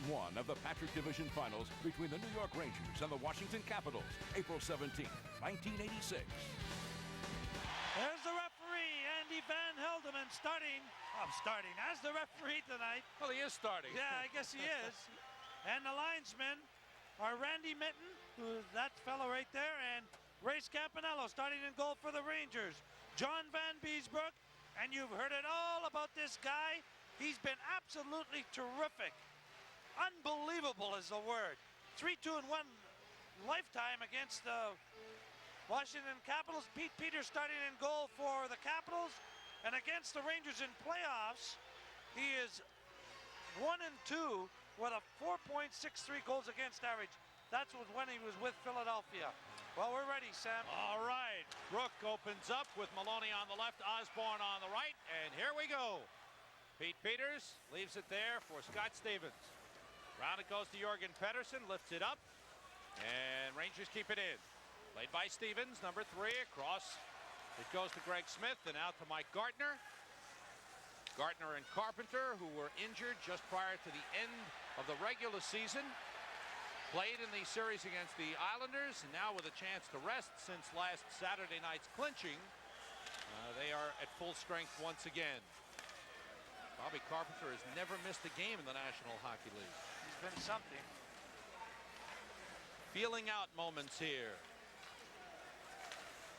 1 of the Patrick Division Finals between the New York Rangers and the Washington Capitals, April 17, 1986. There's the referee, Andy Van Helderman, starting as the referee tonight. Well, he is starting. Yeah, I guess he is. And the linesmen are Randy Mitten, who's that fellow right there, and Ray Scampanello starting in goal for the Rangers. John Van Beesbrook, and you've heard it all about this guy. He's been absolutely terrific. Unbelievable is the word. 3-2-1 lifetime against the Washington Capitals. Pete Peters starting in goal for the Capitals, and against the Rangers in playoffs, he is 1-2 with a 4.63 goals against average. That's when he was with Philadelphia. Well, we're ready, Sam. All right. Brook opens up with Maloney on the left, Osborne on the right, and here we go. Pete Peters leaves it there for Scott Stevens. Round it goes to Jorgen Pettersson, lifts it up, and Rangers keep it in. Played by Stevens, number 3, across. It goes to Greg Smith and out to Mike Gartner. Gartner and Carpenter, who were injured just prior to the end of the regular season, played in the series against the Islanders, and now with a chance to rest since last Saturday night's clinching, they are at full strength once again. Bobby Carpenter has never missed a game in the National Hockey League. He's been something. Feeling out moments here.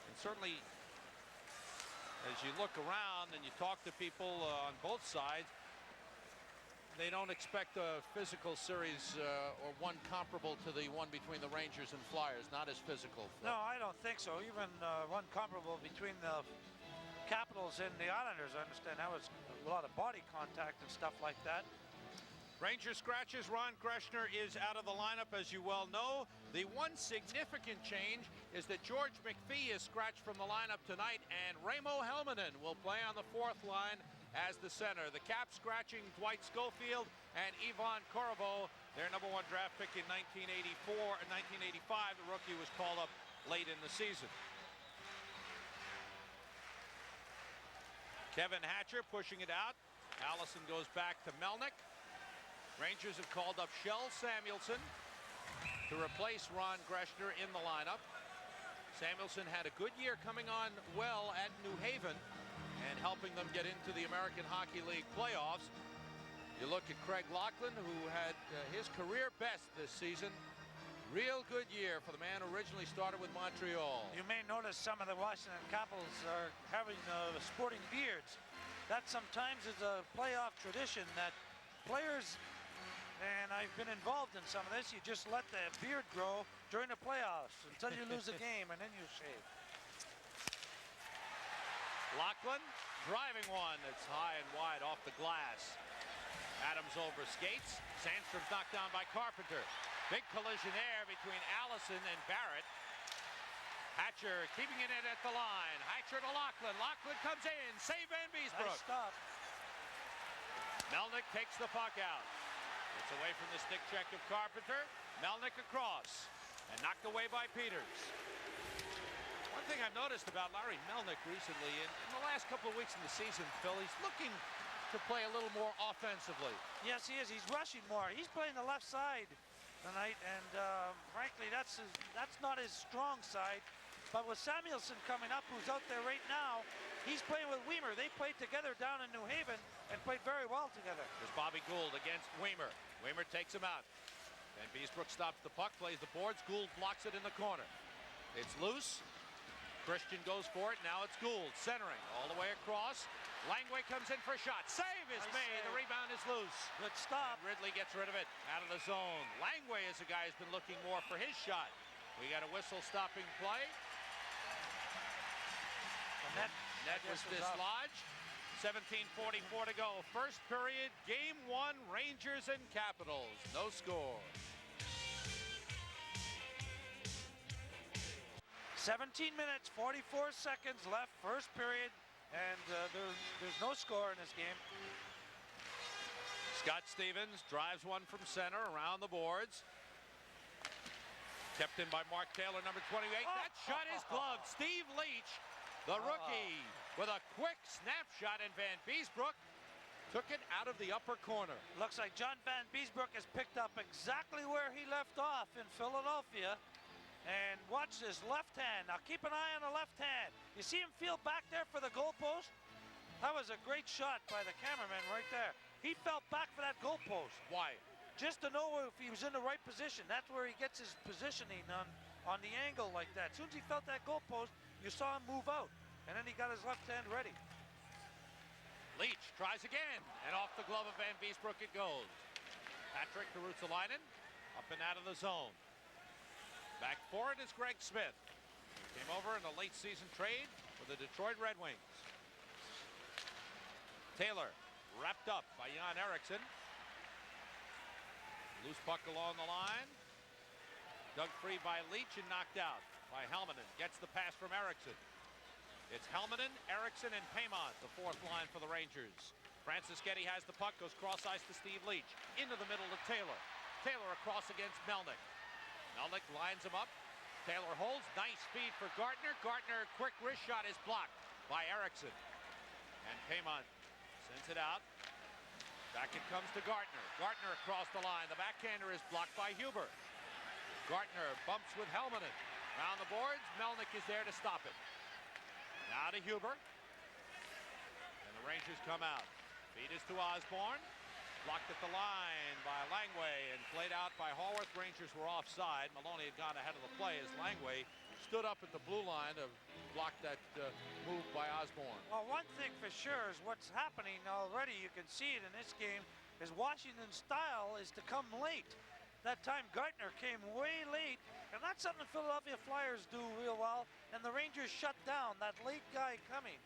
And certainly, as you look around and you talk to people on both sides, they don't expect a physical series or one comparable to the one between the Rangers and Flyers. Not as physical. No, I don't think so. Even one comparable between the Capitals and the Islanders. I understand that was a lot of body contact and stuff like that. Ranger scratches. Ron Kreshner is out of the lineup, as you well know. The one significant change is that George McPhee is scratched from the lineup tonight, and Raimo Helminen will play on the 4th line as the center. The Caps scratching Dwight Schofield and Ivan Korovo, their number 1 draft pick in 1984 and 1985. The rookie was called up late in the season. Kevin Hatcher pushing it out. Allison goes back to Melnick. Rangers have called up Shel Samuelson to replace Ron Kreshner in the lineup. Samuelson had a good year coming on well at New Haven and helping them get into the American Hockey League playoffs. You look at Craig Laughlin, who had his career best this season. Real good year for the man who originally started with Montreal. You may notice some of the Washington Capitals are having sporting beards. That sometimes is a playoff tradition that players, and I've been involved in some of this, you just let the beard grow during the playoffs until you lose a game, and then you shave. Laughlin driving one that's high and wide off the glass. Adams over skates. Sandstrom's knocked down by Carpenter. Big collision there between Allison and Barrett. Hatcher keeping it in at the line. Hatcher to Laughlin. Laughlin comes in. Save Van Beesbrook. Nice stop. Melnick takes the puck out. It's away from the stick check of Carpenter. Melnick across and knocked away by Peters. One thing I've noticed about Larry Melnick recently, in the last couple of weeks in the season, Phil, he's looking to play a little more offensively. Yes, he is. He's rushing more. He's playing the left side tonight, and frankly, that's not his strong side. But with Samuelson coming up, who's out there right now, he's playing with Weimer. They played together down in New Haven and played very well together. There's Bobby Gould against Weimer. Weimer takes him out. Van Beesbrook stops the puck, plays the boards. Gould blocks it in the corner. It's loose. Christian goes for it. Now it's Gould centering all the way across. Langway comes in for a shot. Save is made. The rebound is loose. Good stop. And Ridley gets rid of it out of the zone. Langway is a guy who's been looking more for his shot. We got a whistle stopping play. Net was dislodged. 17:44 to go. First period, game 1, Rangers and Capitals. No score. 17 minutes, 44 seconds left, first period, and there's no score in this game. Scott Stevens drives one from center around the boards. Kept in by Mark Taylor, number 28. That shot is gloved. Steve Leach, the rookie, with a quick snapshot, and Van Beesbrook Took it out of the upper corner. Looks like John Van Beesbrook has picked up exactly where he left off in Philadelphia. And watch this left hand. Now keep an eye on the left hand. You see him feel back there for the goalpost? That was a great shot by the cameraman right there. He felt back for that goalpost. Why? Just to know if he was in the right position. That's where he gets his positioning on the angle like that. As soon as he felt that goalpost, you saw him move out. And then he got his left hand ready. Leach tries again, and off the glove of Van Beesbrook it goes. Patrick Ruotsalainen up and out of the zone. Back for it is Greg Smith. Came over in a late season trade for the Detroit Red Wings. Taylor wrapped up by Jan Eriksson. Loose puck along the line. Dug free by Leach and knocked out by Helminen. Gets the pass from Eriksson. It's Helminen, Eriksson, and Paymont, the fourth line for the Rangers. Francis Getty has the puck, goes cross ice to Steve Leach. Into the middle to Taylor. Taylor across against Melnick. Melnick lines him up. Taylor holds, nice feed for Gardner. Gardner, quick wrist shot is blocked by Eriksson. And Paymont sends it out. Back it comes to Gardner. Gardner across the line. The backhander is blocked by Huber. Gardner bumps with Helminen. Round the boards, Melnick is there to stop it. Now to Huber. And the Rangers come out. Feed is to Osborne. Blocked at the line by Langway and played out by Haworth. Rangers were offside. Maloney had gone ahead of the play as Langway stood up at the blue line to block that move by Osborne. Well, one thing for sure is what's happening already, you can see it in this game, is Washington's style is to come late. That time Gardner came way late, and that's something the Philadelphia Flyers do real well, and the Rangers shut down that late guy coming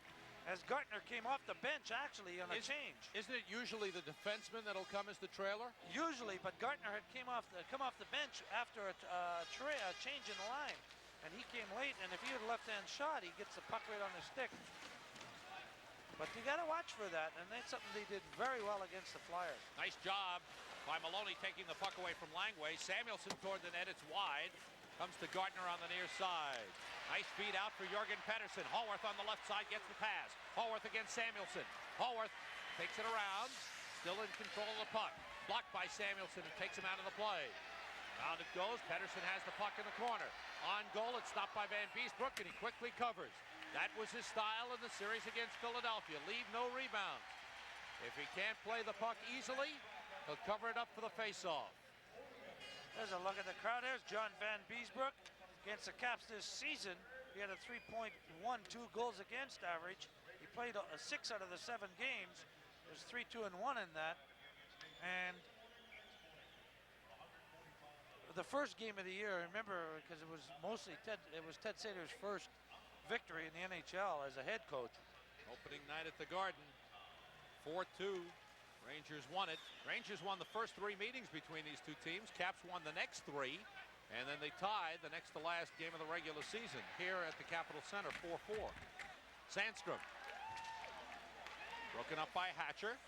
as Gardner came off the bench actually on a change. Isn't it usually the defenseman that'll come as the trailer? Usually, but Gardner had come off the bench after a change in the line, and he came late, and if he had a left-hand shot, he gets the puck right on the stick. But you got to watch for that, and that's something they did very well against the Flyers. Nice job by Maloney taking the puck away from Langway. Samuelson toward the net, it's wide. Comes to Gardner on the near side. Nice feed out for Jorgen Pettersson. Haworth on the left side gets the pass. Haworth against Samuelson. Haworth takes it around, still in control of the puck. Blocked by Samuelson and takes him out of the play. Round it goes. Pettersson has the puck in the corner. On goal, it's stopped by Van Beesbrook, and he quickly covers. That was his style in the series against Philadelphia. Leave no rebounds. If he can't play the puck easily, he'll cover it up for the face-off. There's a look at the crowd. There's John Van Beesbrook against the Caps this season. He had a 3.12 goals against average. He played 6 out of the 7 games. There's 3-2-1 in that. And the first game of the year, remember, because it was mostly Ted Sater's first victory in the NHL as a head coach. Opening night at the Garden, 4-2. Rangers won it. Rangers won the first 3 meetings between these two teams. Caps won the next 3, and then they tied the next to last game of the regular season here at the Capitol Center, 4-4. Sandstrom. Broken up by Hatcher.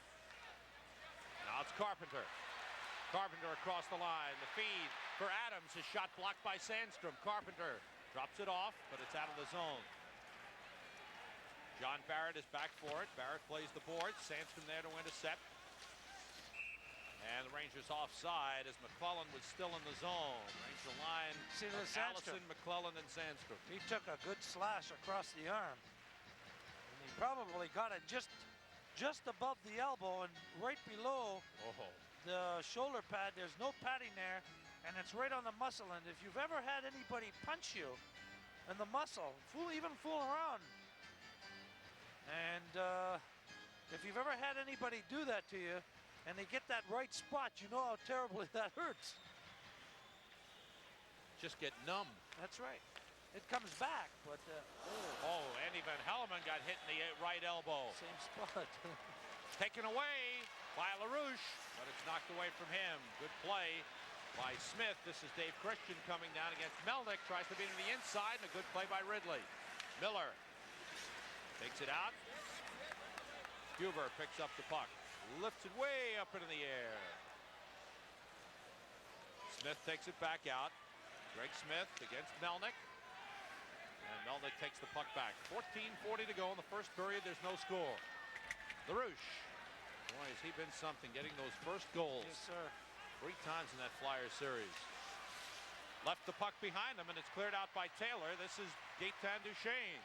Now it's Carpenter. Carpenter across the line. The feed for Adams. His shot blocked by Sandstrom. Carpenter drops it off, but it's out of the zone. John Barrett is back for it. Barrett plays the board. Sandstrom there to intercept. And the Rangers offside as McClellan was still in the zone. Ranger line. See the Allison, McClellan, and Sandstrom. He took a good slash across the arm. And he probably got it just above the elbow and right below the shoulder pad. There's no padding there, and it's right on the muscle. And if you've ever had anybody punch you in the muscle, even fool around, and if you've ever had anybody do that to you, and they get that right spot, you know how terribly that hurts. Just get numb. That's right. It comes back, but... Andy Van Hellemond got hit in the right elbow. Same spot. Taken away by LaRouche, but it's knocked away from him. Good play by Smith. This is Dave Christian coming down against Melnick. Tries to beat him to the inside, and a good play by Ridley. Miller takes it out. Huber picks up the puck. Lifts it way up into the air. Smith takes it back out. Greg Smith against Melnick. And Melnick takes the puck back. 14:40 to go in the first period. There's no score. LaRouche Boy, has he been something, getting those first goals. Yes, sir. 3 times in that Flyer series. Left the puck behind him, and it's cleared out by Taylor. This is Gaetan Duchesne.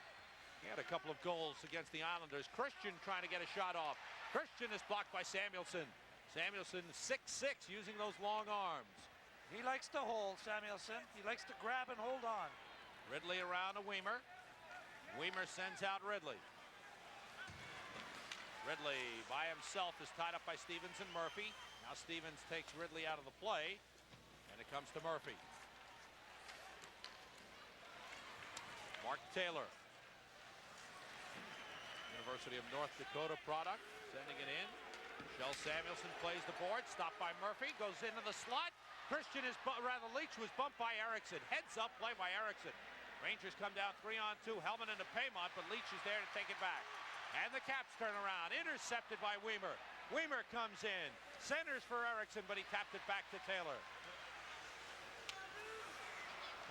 He had a couple of goals against the Islanders. Christian trying to get a shot off. Christian is blocked by Samuelsson. Samuelsson 6'6", using those long arms. He likes to hold, Samuelsson. He likes to grab and hold on. Ridley around to Weimer. Weimer sends out Ridley. Ridley by himself is tied up by Stevens and Murphy. Now Stevens takes Ridley out of the play, and it comes to Murphy. Mark Taylor, University of North Dakota product, sending it in. Shel Samuelsson plays the board, stopped by Murphy, goes into the slot. Christian is, Leach was bumped by Erickson. Heads up play by Erickson. Rangers come down 3-on-2, Hellman into Paymont, but Leach is there to take it back. And the Caps turn around, intercepted by Weimer. Weimer comes in, centers for Erickson, but he tapped it back to Taylor.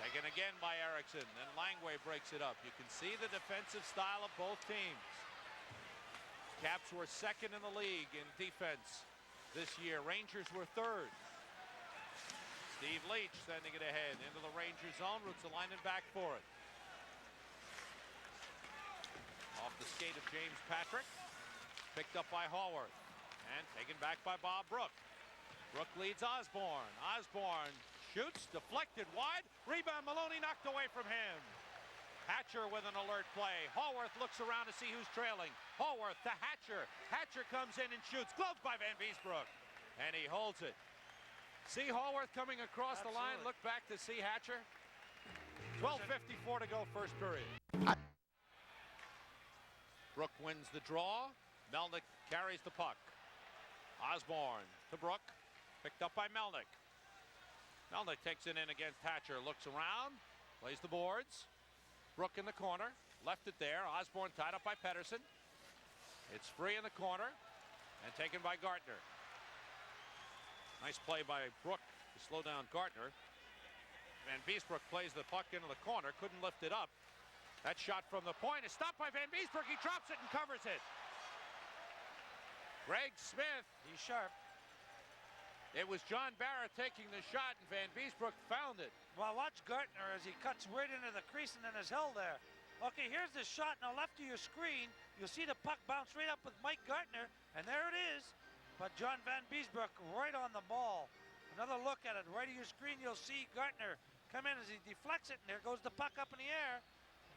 Taken again by Erickson, then Langway breaks it up. You can see the defensive style of both teams. Caps were second in the league in defense this year. Rangers were third. Steve Leach sending it ahead into the Rangers zone. Ruotsalainen back for it. Off the skate of James Patrick. Picked up by Haworth. And taken back by Bob Brook. Brook leads Osborne. Osborne shoots, deflected wide. Rebound, Maloney knocked away from him. Hatcher with an alert play. Haworth looks around to see who's trailing. Haworth to Hatcher. Hatcher comes in and shoots. Gloved by Van Beesbroek. And he holds it. See Haworth coming across the line. Look back to see Hatcher. 12:54 to go, first period. Brook wins the draw. Melnick carries the puck. Osborne to Brook. Picked up by Melnick. Melnick takes it in against Hatcher. Looks around. Plays the boards. Brook in the corner. Left it there. Osborne tied up by Pettersson. It's free in the corner. And taken by Gartner. Nice play by Brook to slow down Gartner. Van Beesbroek plays the puck into the corner. Couldn't lift it up. That shot from the point is stopped by Van Beesbroek. He drops it and covers it. Greg Smith. He's sharp. It was John Barrett taking the shot, and Van Beesbroek found it. Well, watch Gartner as he cuts right into the crease and then is held there. Okay, here's the shot on the left of your screen. You'll see the puck bounce right up with Mike Gartner, and there it is. But John Van Beesbroek right on the ball. Another look at it. Right of your screen, you'll see Gartner come in as he deflects it, and there goes the puck up in the air.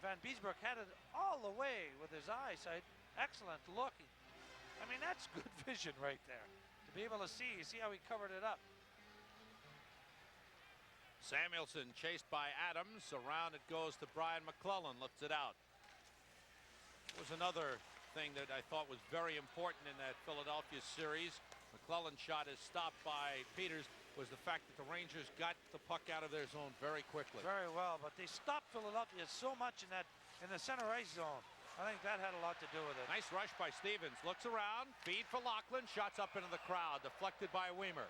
Van Beesbroek had it all the way with his eyesight. Excellent look. I mean, that's good vision right there. To be able to see, you see how he covered it up. Samuelsson chased by Adams. Around it goes to Brian McClellan. Lifts it out. It was another thing that I thought was very important in that Philadelphia series. McClellan's shot is stopped by Peters. Was the fact that the Rangers got the puck out of their zone very quickly. Very well, but they stopped Philadelphia so much in the center ice zone. I think that had a lot to do with it. Nice rush by Stevens. Looks around. Feed for Lachlan. Shots up into the crowd. Deflected by Weimer.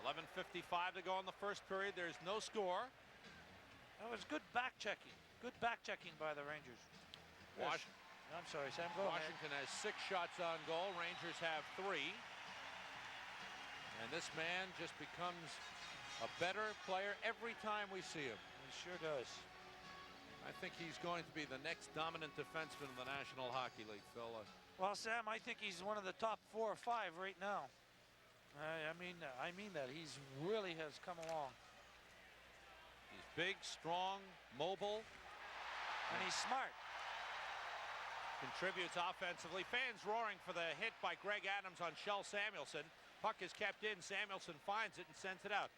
11:55 to go in the first period. There's no score. That was good back checking. Good back checking by the Rangers. I'm sorry, Sam. Go ahead. Washington has 6 shots on goal. Rangers have 3. And this man just becomes a better player every time we see him. He sure does. I think he's going to be the next dominant defenseman in the National Hockey League, Phil. Well, Sam, I think he's one of the top 4 or 5 right now. I mean that. He's really has come along. He's big, strong, mobile. And he's smart. Contributes offensively. Fans roaring for the hit by Greg Adams on Shel Samuelsson. Puck is kept in. Samuelsson finds it and sends it out.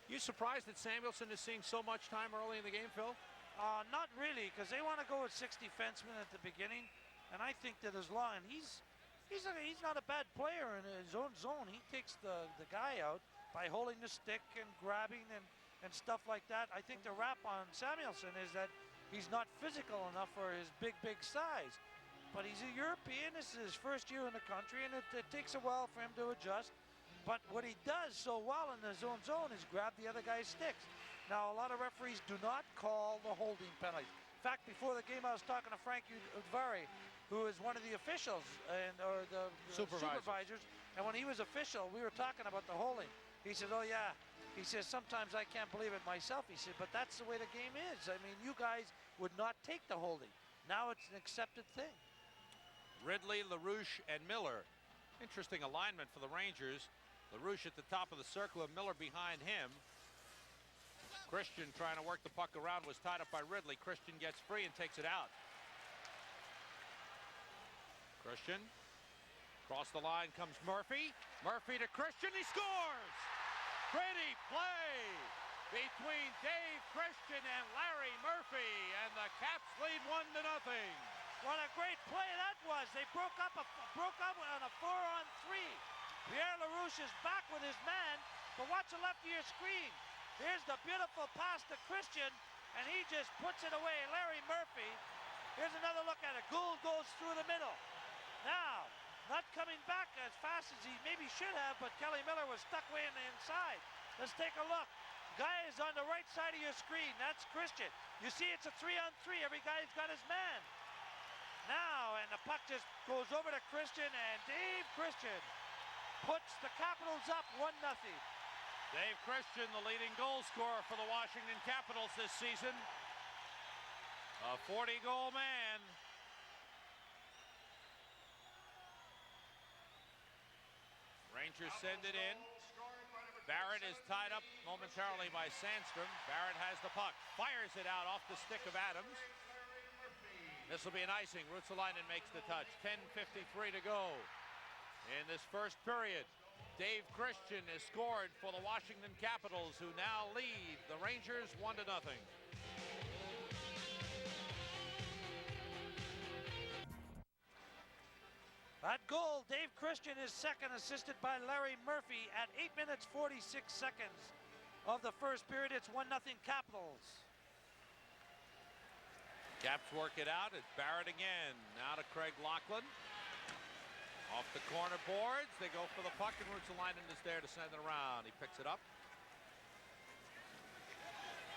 You surprised that Samuelsson is seeing so much time early in the game, Phil? Not really, because they want to go with 6 defensemen at the beginning, and I think that as long and he's not a bad player in his own zone. He takes the guy out by holding the stick and grabbing and stuff like that. I think the rap on Samuelsson is that he's not physical enough for his big size. But he's a European. This is his first year in the country, and it takes a while for him to adjust. But what he does so well in his own zone is grab the other guy's sticks. Now, a lot of referees do not call the holding penalty. In fact, before the game, I was talking to Frank Udvari, who is one of the officials or the supervisors And when he was official, we were talking about the holding. He said, oh yeah. He says, sometimes I can't believe it myself. He said, but that's the way the game is. I mean, you guys would not take the holding. Now it's an accepted thing. Ridley, LaRouche, and Miller. Interesting alignment for the Rangers. LaRouche at the top of the circle and Miller behind him. Christian trying to work the puck around, was tied up by Ridley. Christian gets free and takes it out. Christian. Across the line comes Murphy. Murphy to Christian, he scores! Pretty play between Dave Christian and Larry Murphy, and the Caps lead 1-0. What a great play that was. They broke up on a 4-on-3. Pierre LaRouche is back with his man, but watch the left of your screen. Here's the beautiful pass to Christian, and he just puts it away. Larry Murphy. Here's another look at it. Gould goes through the middle. Now, not coming back as fast as he maybe should have, but Kelly Miller was stuck way in the inside. Let's take a look. Guy is on the right side of your screen. That's Christian. You see it's a 3-on-3. Every guy's got his man. Now, and the puck just goes over to Christian, and Dave Christian puts the Capitals up 1-0. Dave Christian, the leading goal scorer for the Washington Capitals this season. A 40-goal man. Rangers send it in. Barrett is tied up momentarily by Sandstrom. Barrett has the puck. Fires it out off the stick of Adams. This will be an icing. Ruotsalainen makes the touch. 10:53 to go in this first period. Dave Christian is scored for the Washington Capitals, who now lead the Rangers 1-0. That goal, Dave Christian is second, assisted by Larry Murphy at 8 minutes 46 seconds of the first period. It's 1-0 Capitals. Caps work it out. It's Barrett again. Now to Craig Lachlan. Off the corner boards. They go for the puck, and Ruotsalainen is there to send it around. He picks it up.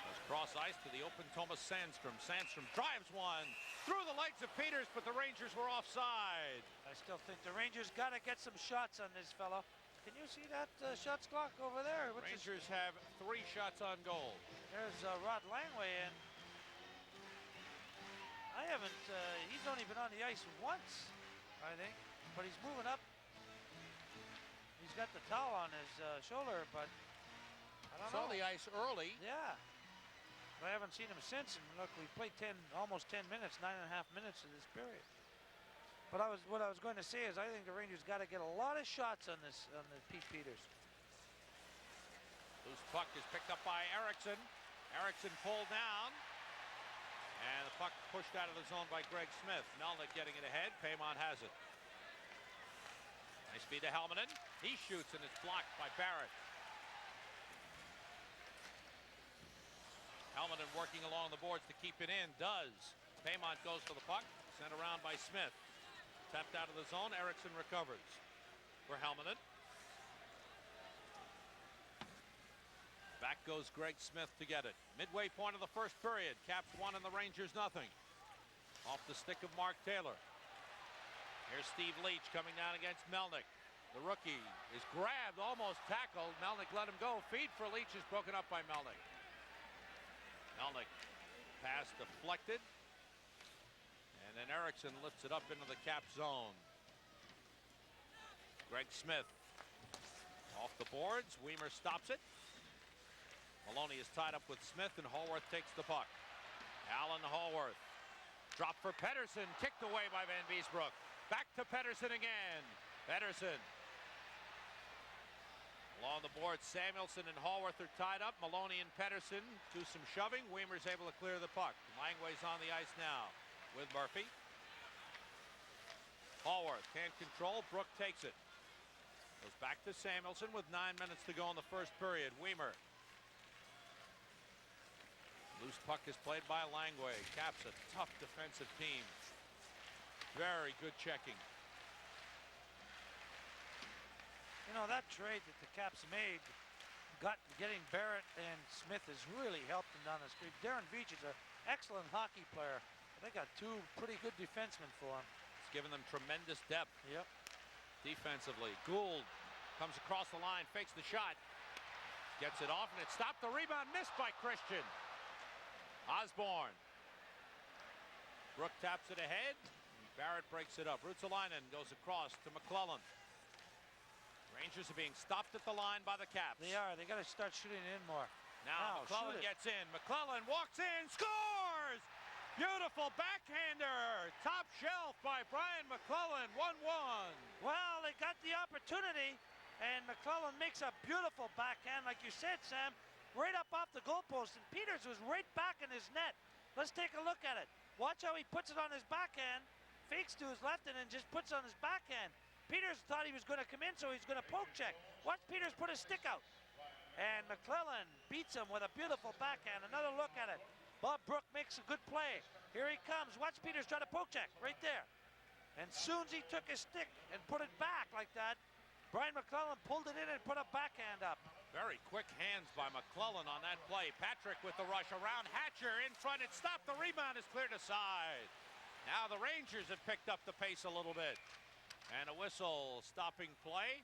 Goes cross ice to the open Thomas Sandstrom. Sandstrom drives one through the legs of Peters, but the Rangers were offside. I still think the Rangers got to get some shots on this fella. Can you see that shots clock over there? Rangers have 3 shots on goal. There's Rod Langway, and I haven't, he's only been on the ice once, I think, but he's moving up. He's got the towel on his shoulder, but I don't know. Saw the ice early. Yeah. I haven't seen him since, and look, we played almost 10 minutes, 9.5 minutes of this period. But what I was going to say is I think the Rangers got to get a lot of shots on the Pete Peters. Loose puck is picked up by Erickson. Erickson pulled down, and the puck pushed out of the zone by Greg Smith. Melnick getting it ahead. Paymont has it. Nice feed to Helminen. He shoots, and it's blocked by Barrett. Helminen working along the boards to keep it in. Does. Paymont goes for the puck. Sent around by Smith. Tapped out of the zone. Erickson recovers for Helminen. Back goes Greg Smith to get it. Midway point of the first period. Caps 1 and the Rangers nothing. Off the stick of Mark Taylor. Here's Steve Leach coming down against Melnick. The rookie is grabbed, almost tackled. Melnick let him go. Feed for Leach is broken up by Melnick. Melnick pass deflected. And then Erickson lifts it up into the Cap zone. Greg Smith off the boards. Weimer stops it. Maloney is tied up with Smith, and Hallworth takes the puck. Alan Hallworth. Drop for Pettersson. Kicked away by Van Beesbroek. Back to Pettersson again. Pettersson. Along the board, Samuelson and Hallworth are tied up. Maloney and Pettersson do some shoving. Weimer's able to clear the puck. Langway's on the ice now with Murphy. Hallworth can't control. Brook takes it. Goes back to Samuelson with 9 minutes to go in the first period. Weimer. Loose puck is played by Langway. Caps a tough defensive team. Very good checking. You know, that trade that the Caps made, getting Barrett and Smith has really helped them down the street. Darren Veach is an excellent hockey player. They got 2 pretty good defensemen for him. It's given them tremendous depth. Yep. defensively. Gould comes across the line, fakes the shot, gets it off, and it stopped. The rebound missed by Christian. Osborne. Brook taps it ahead. Barrett breaks it up. Ruotsalainen goes across to McClellan. Rangers are being stopped at the line by the Caps. They are. They got to start shooting in more. Now McClellan gets in. McClellan walks in, scores! Beautiful backhander. Top shelf by Brian McClellan, 1-1. Well, they got the opportunity, and McClellan makes a beautiful backhand, like you said, Sam, right up off the goalpost, and Peters was right back in his net. Let's take a look at it. Watch how he puts it on his backhand, fakes to his left, and then just puts it on his backhand. Peters thought he was going to come in, so he's going to poke check. Watch Peters put his stick out. And McClellan beats him with a beautiful backhand. Another look at it. Bob Brook makes a good play. Here he comes. Watch Peters try to poke check right there. And soon as he took his stick and put it back like that, Brian McClellan pulled it in and put a backhand up. Very quick hands by McClellan on that play. Patrick with the rush around. Hatcher in front. It stopped. The rebound is cleared aside. Now the Rangers have picked up the pace a little bit. And a whistle stopping play.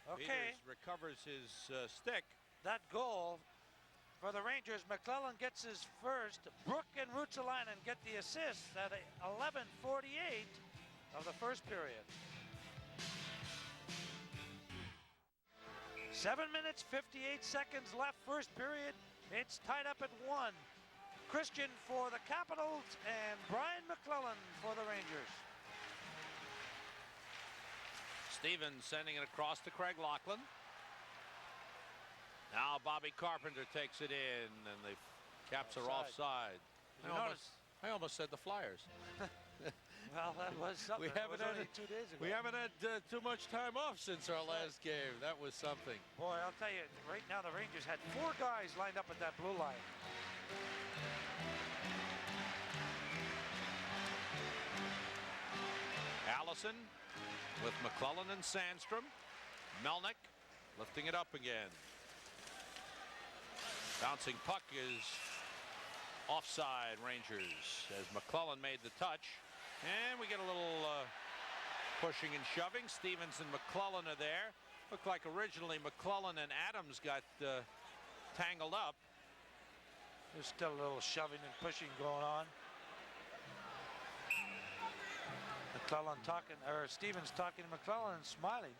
Okay. Peters recovers his stick. That goal for the Rangers, McClellan gets his first. Brook and Ruotsalainen get the assist at 11:48 of the first period. 7 minutes, 58 seconds left, first period. It's tied up at 1. Christian for the Capitals and Brian McClellan for the Rangers. Stevens sending it across to Craig Laughlin. Now Bobby Carpenter takes it in, and the Caps are offside. I almost said the Flyers. Well, that was something. We haven't had only 2 days ago. We haven't had too much time off since our last game. That was something. Boy, I'll tell you, right now the Rangers had 4 guys lined up at that blue line. Allison with McClellan and Sandstrom. Melnick lifting it up again. Bouncing puck is offside, Rangers, as McClellan made the touch. And we get a little pushing and shoving. Stevens and McClellan are there. Looked like originally McClellan and Adams got tangled up. There's still a little shoving and pushing going on. McClellan talking, or Stevens talking to McClellan and smiling.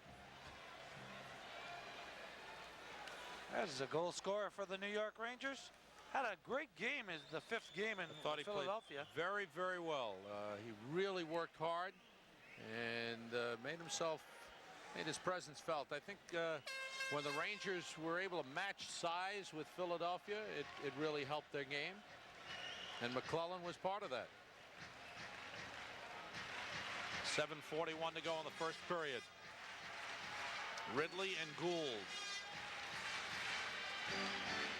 That's a goal scorer for the New York Rangers. Had a great game, is the 5th game in Philadelphia. He played very, very well. He really worked hard and made his presence felt. I think when the Rangers were able to match size with Philadelphia, it really helped their game. And McClellan was part of that. 7:41 to go in the first period. Ridley and Gould.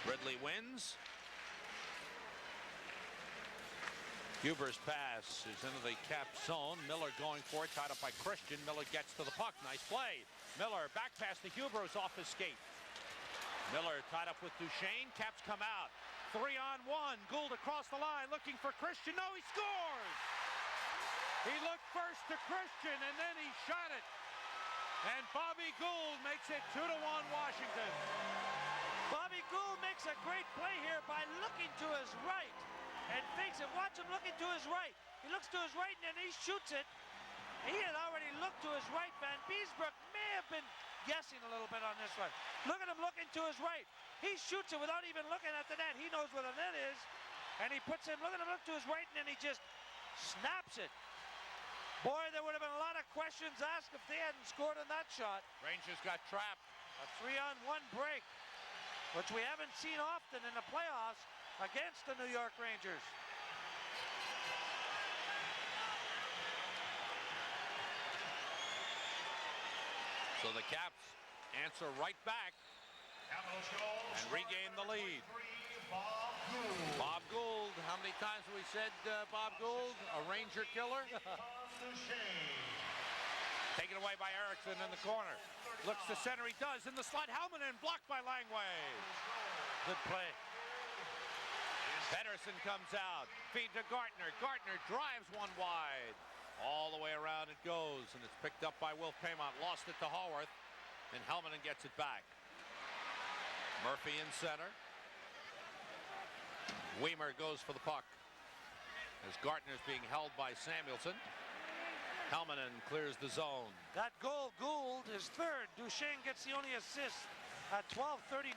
Ridley wins. Huber's pass is into the Cap zone. Miller going for it, tied up by Christian. Miller gets to the puck. Nice play. Miller back pass to Huber, is off his skate. Miller tied up with Duchesne. Caps come out. 3-on-1. Gould across the line looking for Christian. No, he scores! He looked first to Christian and then he shot it. And Bobby Gould makes it 2-1 Washington. Bobby Gould makes a great play here by looking to his right and fakes it. Watch him looking to his right. He looks to his right and then he shoots it. He had already looked to his right. Van Beesbrook may have been guessing a little bit on this one. Look at him looking to his right. He shoots it without even looking at the net. He knows where the net is. And he puts him, look at him look to his right, and then he just snaps it. Boy, there would have been a lot of questions asked if they hadn't scored on that shot. Rangers got trapped. A 3-on-1 break, which we haven't seen often in the playoffs against the New York Rangers. So the Caps answer right back and regain the lead. Bob Gould. How many times have we said Bob Gould, a Ranger killer? Taken away by Erickson in the corner. Looks to center, he does, in the slot. Helmanen blocked by Langway. Good play. Pedersen comes out, feed to Gartner. Gartner drives one wide. All the way around it goes, and it's picked up by Will Paymont. Lost it to Haworth, and Helminen gets it back. Murphy in center. Weimer goes for the puck as Gartner's being held by Samuelson. Helminen clears the zone. That goal, Gould, is third. Duchesne gets the only assist at 12:39.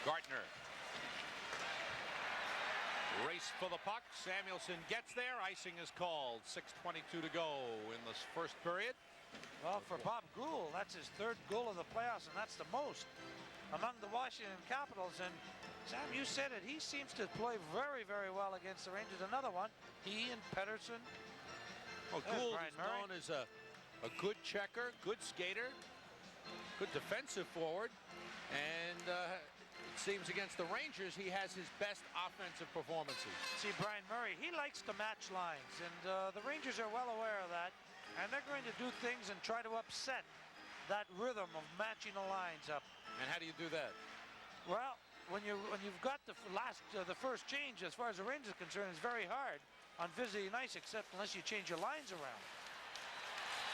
Gartner. Race for the puck. Samuelson gets there. Icing is called. 6:22 to go in this first period. Well, for Bob Gould, that's his third goal of the playoffs, and that's the most among the Washington Capitals. And Sam, you said it. He seems to play very, very well against the Rangers. Another one. He and Pettersson. Well, Gould is known as a good checker, good skater, good defensive forward, and it seems against the Rangers he has his best offensive performances. See, Brian Murray, he likes to match lines, and the Rangers are well aware of that, and they're going to do things and try to upset that rhythm of matching the lines up. And how do you do that? Well, when you've got the first change, as far as the Rangers are concerned, it's very hard on visiting ice, except unless you change your lines around.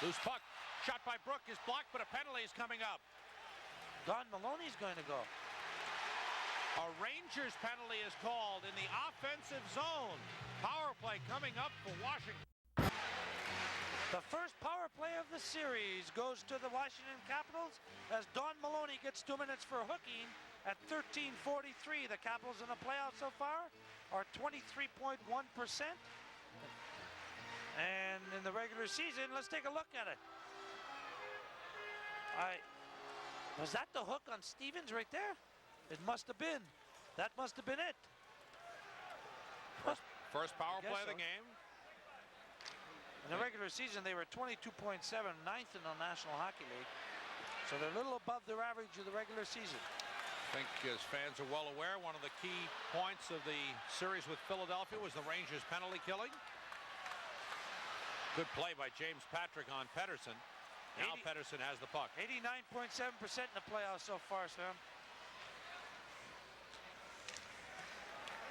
Loose puck, shot by Brook is blocked, but a penalty is coming up. Don Maloney's going to go. A Rangers penalty is called in the offensive zone. Power play coming up for Washington. The first power play of the series goes to the Washington Capitals as Don Maloney gets 2 minutes for hooking at 13:43. The Capitals in the playoffs so far are 23.1%. And in the regular season, let's take a look at it. Was that the hook on Stevens right there? It must have been. That must have been it. First power play of the game. In the regular season, they were 22.7, ninth in the National Hockey League. So they're a little above their average of the regular season. I think, as fans are well aware, one of the key points of the series with Philadelphia was the Rangers penalty killing. Good play by James Patrick on Pettersson. Now Pettersson has the puck. 89.7% in the playoffs so far, Sam.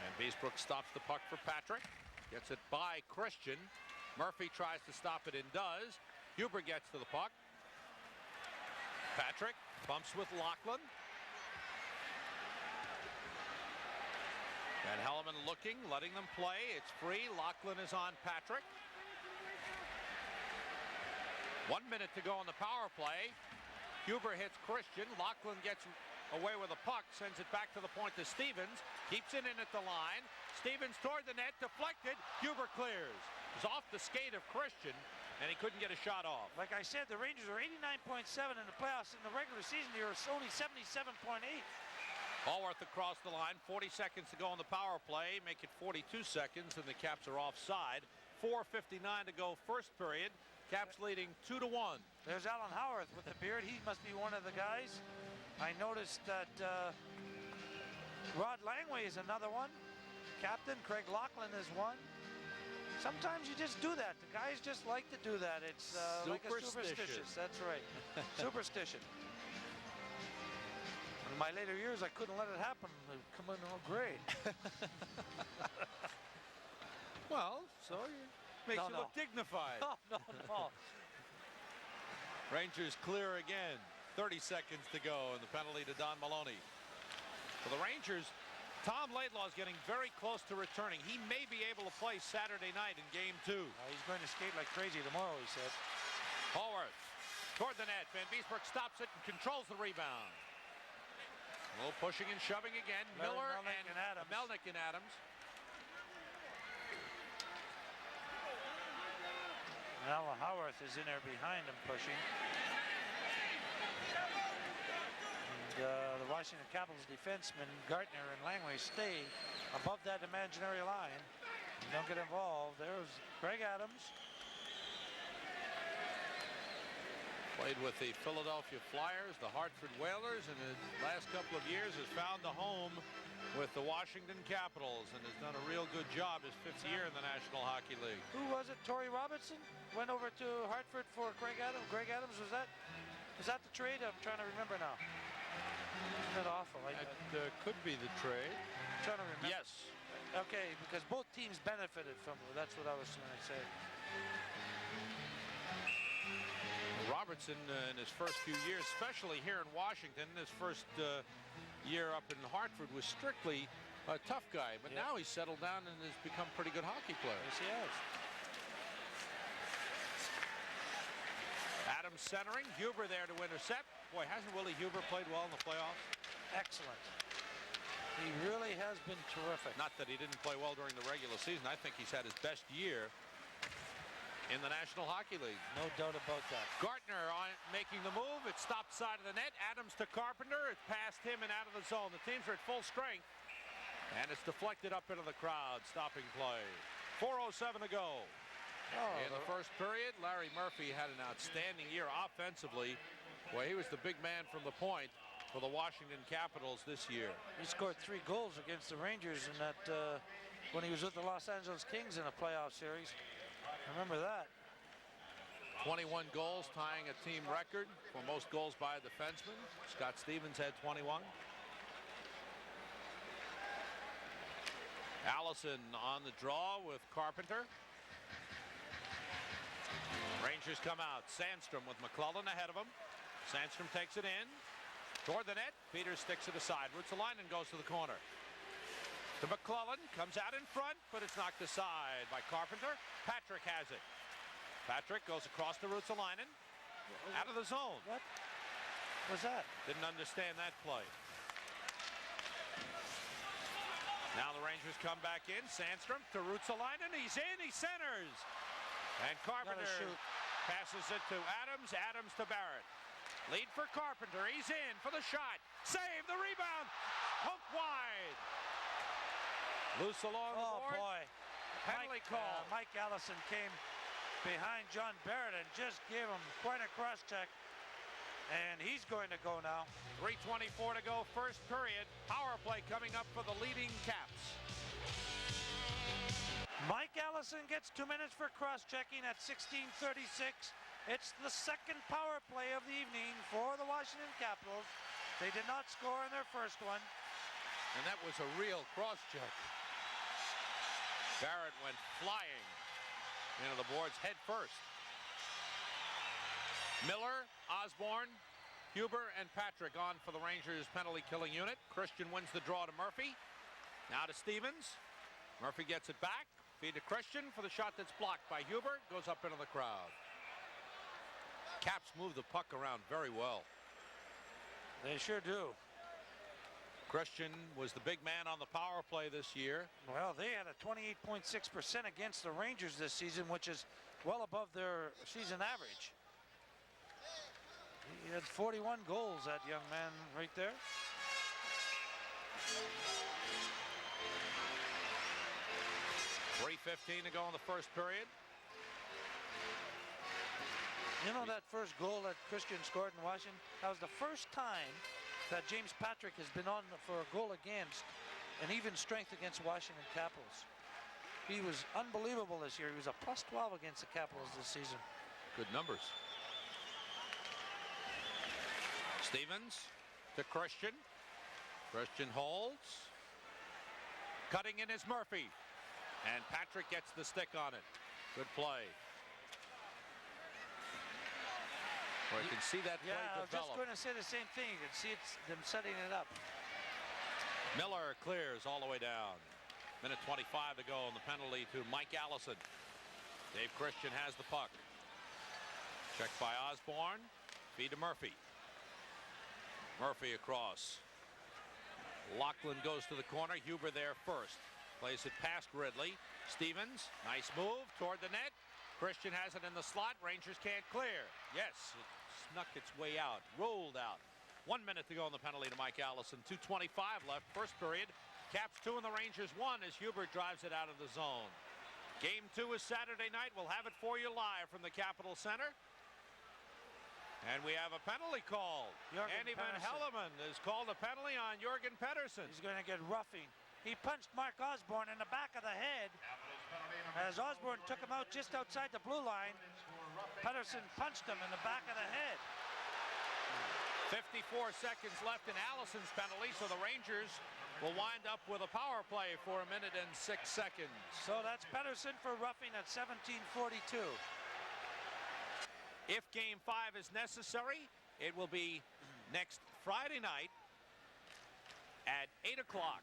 And Beesbrook stops the puck for Patrick. Gets it by Christian. Murphy tries to stop it and does. Huber gets to the puck. Patrick bumps with Lachlan. And Helminen looking, letting them play. It's free. Lachlan is on Patrick. 1 minute to go on the power play. Huber hits Christian. Lachlan gets away with the puck, sends it back to the point to Stevens. Keeps it in at the line. Stevens toward the net, deflected. Huber clears. He's off the skate of Christian, and he couldn't get a shot off. Like I said, the Rangers are 89.7 in the playoffs. In the regular season, they were only 77.8. Haworth across the line. 40 seconds to go on the power play. Make it 42 seconds, and the Caps are offside. 4:59 to go first period. Caps leading 2-1. There's Alan Haworth with the beard. He must be one of the guys. I noticed that Rod Langway is another one. Captain Craig Lachlan is one. Sometimes you just do that. The guys just like to do that. It's like a superstitious. That's right. Superstition. In my later years, I couldn't let it happen. They'd come in all gray. Well, so it makes you look dignified. No. Rangers clear again. 30 seconds to go, and the penalty to Don Maloney. For the Rangers, Tom Laidlaw is getting very close to returning. He may be able to play Saturday night in Game 2. He's going to skate like crazy tomorrow, he said. Haworth toward the net. Van Beesbrook stops it and controls the rebound. A little pushing and shoving again. Miller and Adams. Melnick and Adams. Alan Haworth is in there behind him pushing. And the Washington Capitals defensemen, Gartner and Langway, stay above that imaginary line. Don't get involved. There's Greg Adams. Played with the Philadelphia Flyers, the Hartford Whalers, and in the last couple of years has found a home with the Washington Capitals and has done a real good job his fifth year in the National Hockey League. Who was it? Torrey Robinson went over to Hartford for Greg Adams. Greg Adams, was that the trade? I'm trying to remember now. Isn't that awful? That could be the trade. I'm trying to remember. Yes. Okay, because both teams benefited from it. That's what I was going to say. Robertson in his first few years, especially here in Washington, his first year up in Hartford was strictly a tough guy, but now he's settled down and has become a pretty good hockey player. Yes, he has. Adams centering, Huber there to intercept. Boy, hasn't Willie Huber played well in the playoffs? Excellent. He really has been terrific. Not that he didn't play well during the regular season. I think he's had his best year in the National Hockey League. No doubt about that. Gartner making the move. It stopped side of the net. Adams to Carpenter. It's past him and out of the zone. The teams are at full strength. And it's deflected up into the crowd. Stopping play. 4:07 to go. In the first period, Larry Murphy had an outstanding year offensively. Boy, he was the big man from the point for the Washington Capitals this year. He scored 3 goals against the Rangers in that when he was with the Los Angeles Kings in a playoff series. Remember that. 21 goals, tying a team record for most goals by a defenseman. Scott Stevens had 21. Allison on the draw with Carpenter. Rangers come out. Sandstrom with McClellan ahead of him. Sandstrom takes it in. Toward the net. Peters sticks it aside. Ruotsalainen goes to the corner. To McClellan. Comes out in front, but it's knocked aside by Carpenter. Patrick has it. Patrick goes across to Ruotsalainen. Out of the zone. What was that? Didn't understand that play. Now the Rangers come back in. Sandstrom to Ruotsalainen. He's in. He centers. And Carpenter passes it to Adams. Adams to Barrett. Lead for Carpenter. He's in for the shot. Save the rebound. Hook wide. Loose along the board. Boy. Penalty call. Mike Allison came behind John Barrett and just gave him quite a cross check. And he's going to go now. 3:24 to go, first period. Power play coming up for the leading Caps. Mike Allison gets 2 minutes for cross-checking at 16:36. It's the second power play of the evening for the Washington Capitals. They did not score in their first one. And that was a real cross-check. Barrett went flying into the boards head first. Miller, Osborne, Huber, and Patrick on for the Rangers penalty-killing unit. Christian wins the draw to Murphy. Now to Stevens. Murphy gets it back. Feed to Christian for the shot that's blocked by Huber. Goes up into the crowd. Caps move the puck around very well. They sure do. Christian was the big man on the power play this year. Well, they had a 28.6% against the Rangers this season, which is well above their season average. He had 41 goals, that young man right there. .3:15 to go in the first period. You know that first goal that Christian scored in Washington? That was the first time that James Patrick has been on for a goal against an even strength against Washington Capitals. He was unbelievable this year. He was a +12 against the Capitals this season. Good numbers. Stevens to Christian. Christian holds. Cutting in is Murphy. And Patrick gets the stick on it. Good play. Or you can see that play develop. I was just develop. going to say the same thing. You can see it's them setting it up. Miller clears all the way down. Minute 25 to go, and the penalty to Mike Allison. Dave Christian has the puck. Checked by Osborne. Feed to Murphy. Murphy across. Lachlan goes to the corner. Huber there first. Plays it past Ridley. Stevens, nice move toward the net. Christian has it in the slot. Rangers can't clear. Yes, it snuck its way out. Rolled out. 1 minute to go on the penalty to Mike Allison. 2:25 left. First period. Caps 2 and the Rangers 1 as Hubert drives it out of the zone. Game 2 is Saturday night. We'll have it for you live from the Capitol Center. And we have a penalty called. Andy Van Helleman has called a penalty on Jürgen Pettersson. He's going to get roughing. He punched Mark Osborne in the back of the head. As Osborne took him out just outside the blue line, Pettersson punched him in the back of the head. 54 seconds left in Allison's penalty, so the Rangers will wind up with a power play for 1 minute and 6 seconds. So that's Pettersson for roughing at 17:42. If Game 5 is necessary, it will be next Friday night at 8 o'clock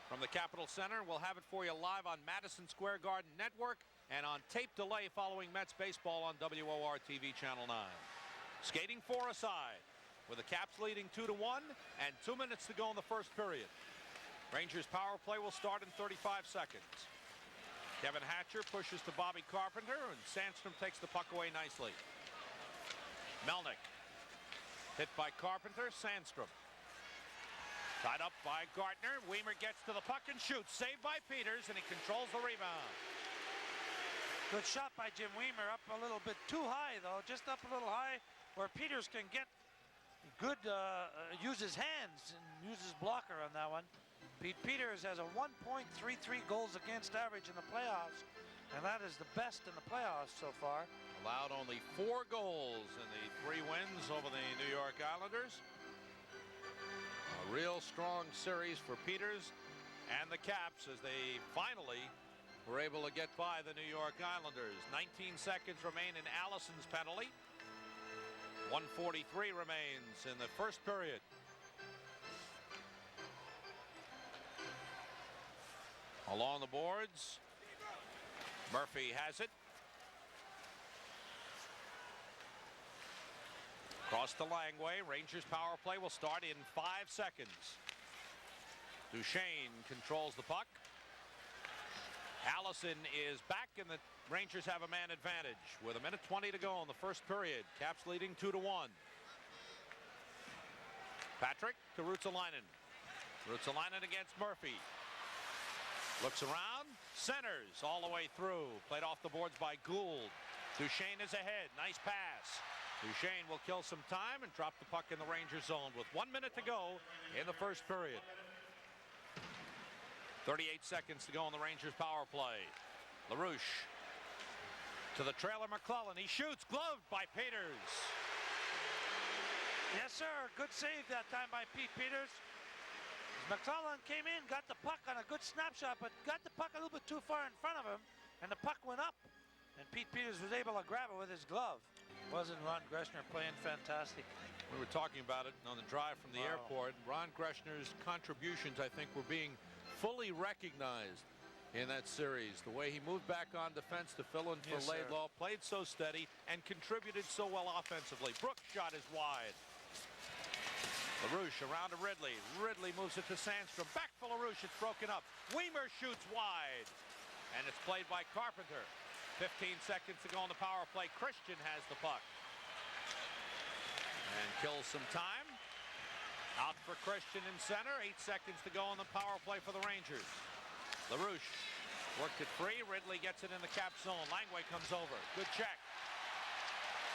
from the Capitol Center. We'll have it for you live on Madison Square Garden Network and on tape delay following Mets baseball on WOR TV Channel 9. Skating 4 aside, with the Caps leading 2-1 and 2 minutes to go in the first period. Rangers power play will start in 35 seconds. Kevin Hatcher pushes to Bobby Carpenter, and Sandstrom takes the puck away nicely. Melnick hit by Carpenter. Sandstrom tied up by Gartner. Weimer gets to the puck and shoots. Saved by Peters, and he controls the rebound. Good shot by Jim Weimer. Up a little bit too high, though. Just up a little high where Peters can get good, use his hands and use his blocker on that one. Pete Peters has a 1.33 goals against average in the playoffs, and that is the best in the playoffs so far. Allowed only 4 goals in the 3 wins over the New York Islanders. A real strong series for Peters and the Caps as they finally were able to get by the New York Islanders. 19 seconds remain in Allison's penalty. 1:43 remains in the first period. Along the boards, Murphy has it. Across to Langway. Rangers power play will start in 5 seconds. Duchesne controls the puck. Allison is back, and the Rangers have a man advantage with 1:20 to go in the first period. Caps leading 2-1. Patrick to Ruotsalainen. Ruotsalainen against Murphy. Looks around, centers all the way through. Played off the boards by Gould. Duchesne is ahead. Nice pass. Duchesne will kill some time and drop the puck in the Rangers zone with 1 minute to go in the first period. 38 seconds to go in the Rangers power play. LaRouche to the trailer McClellan. He shoots, gloved by Peters. Yes, sir. Good save that time by Pete Peters. McClellan came in, got the puck on a good snapshot, but got the puck a little bit too far in front of him, and the puck went up, and Pete Peters was able to grab it with his glove. Wasn't Ron Greshner playing fantastic? We were talking about it on the drive from the airport. Ron Greshner's contributions, I think, were being fully recognized in that series. The way he moved back on defense to fill in for Laidlaw, played so steady, and contributed so well offensively. Brooks' shot is wide. LaRouche around to Ridley. Ridley moves it to Sandstrom. Back for LaRouche. It's broken up. Weimer shoots wide. And it's played by Carpenter. 15 seconds to go on the power play. Christian has the puck. And kills some time. Out for Christian in center. 8 seconds to go on the power play for the Rangers. LaRouche worked it free. Ridley gets it in the cap zone. Langway comes over. Good check.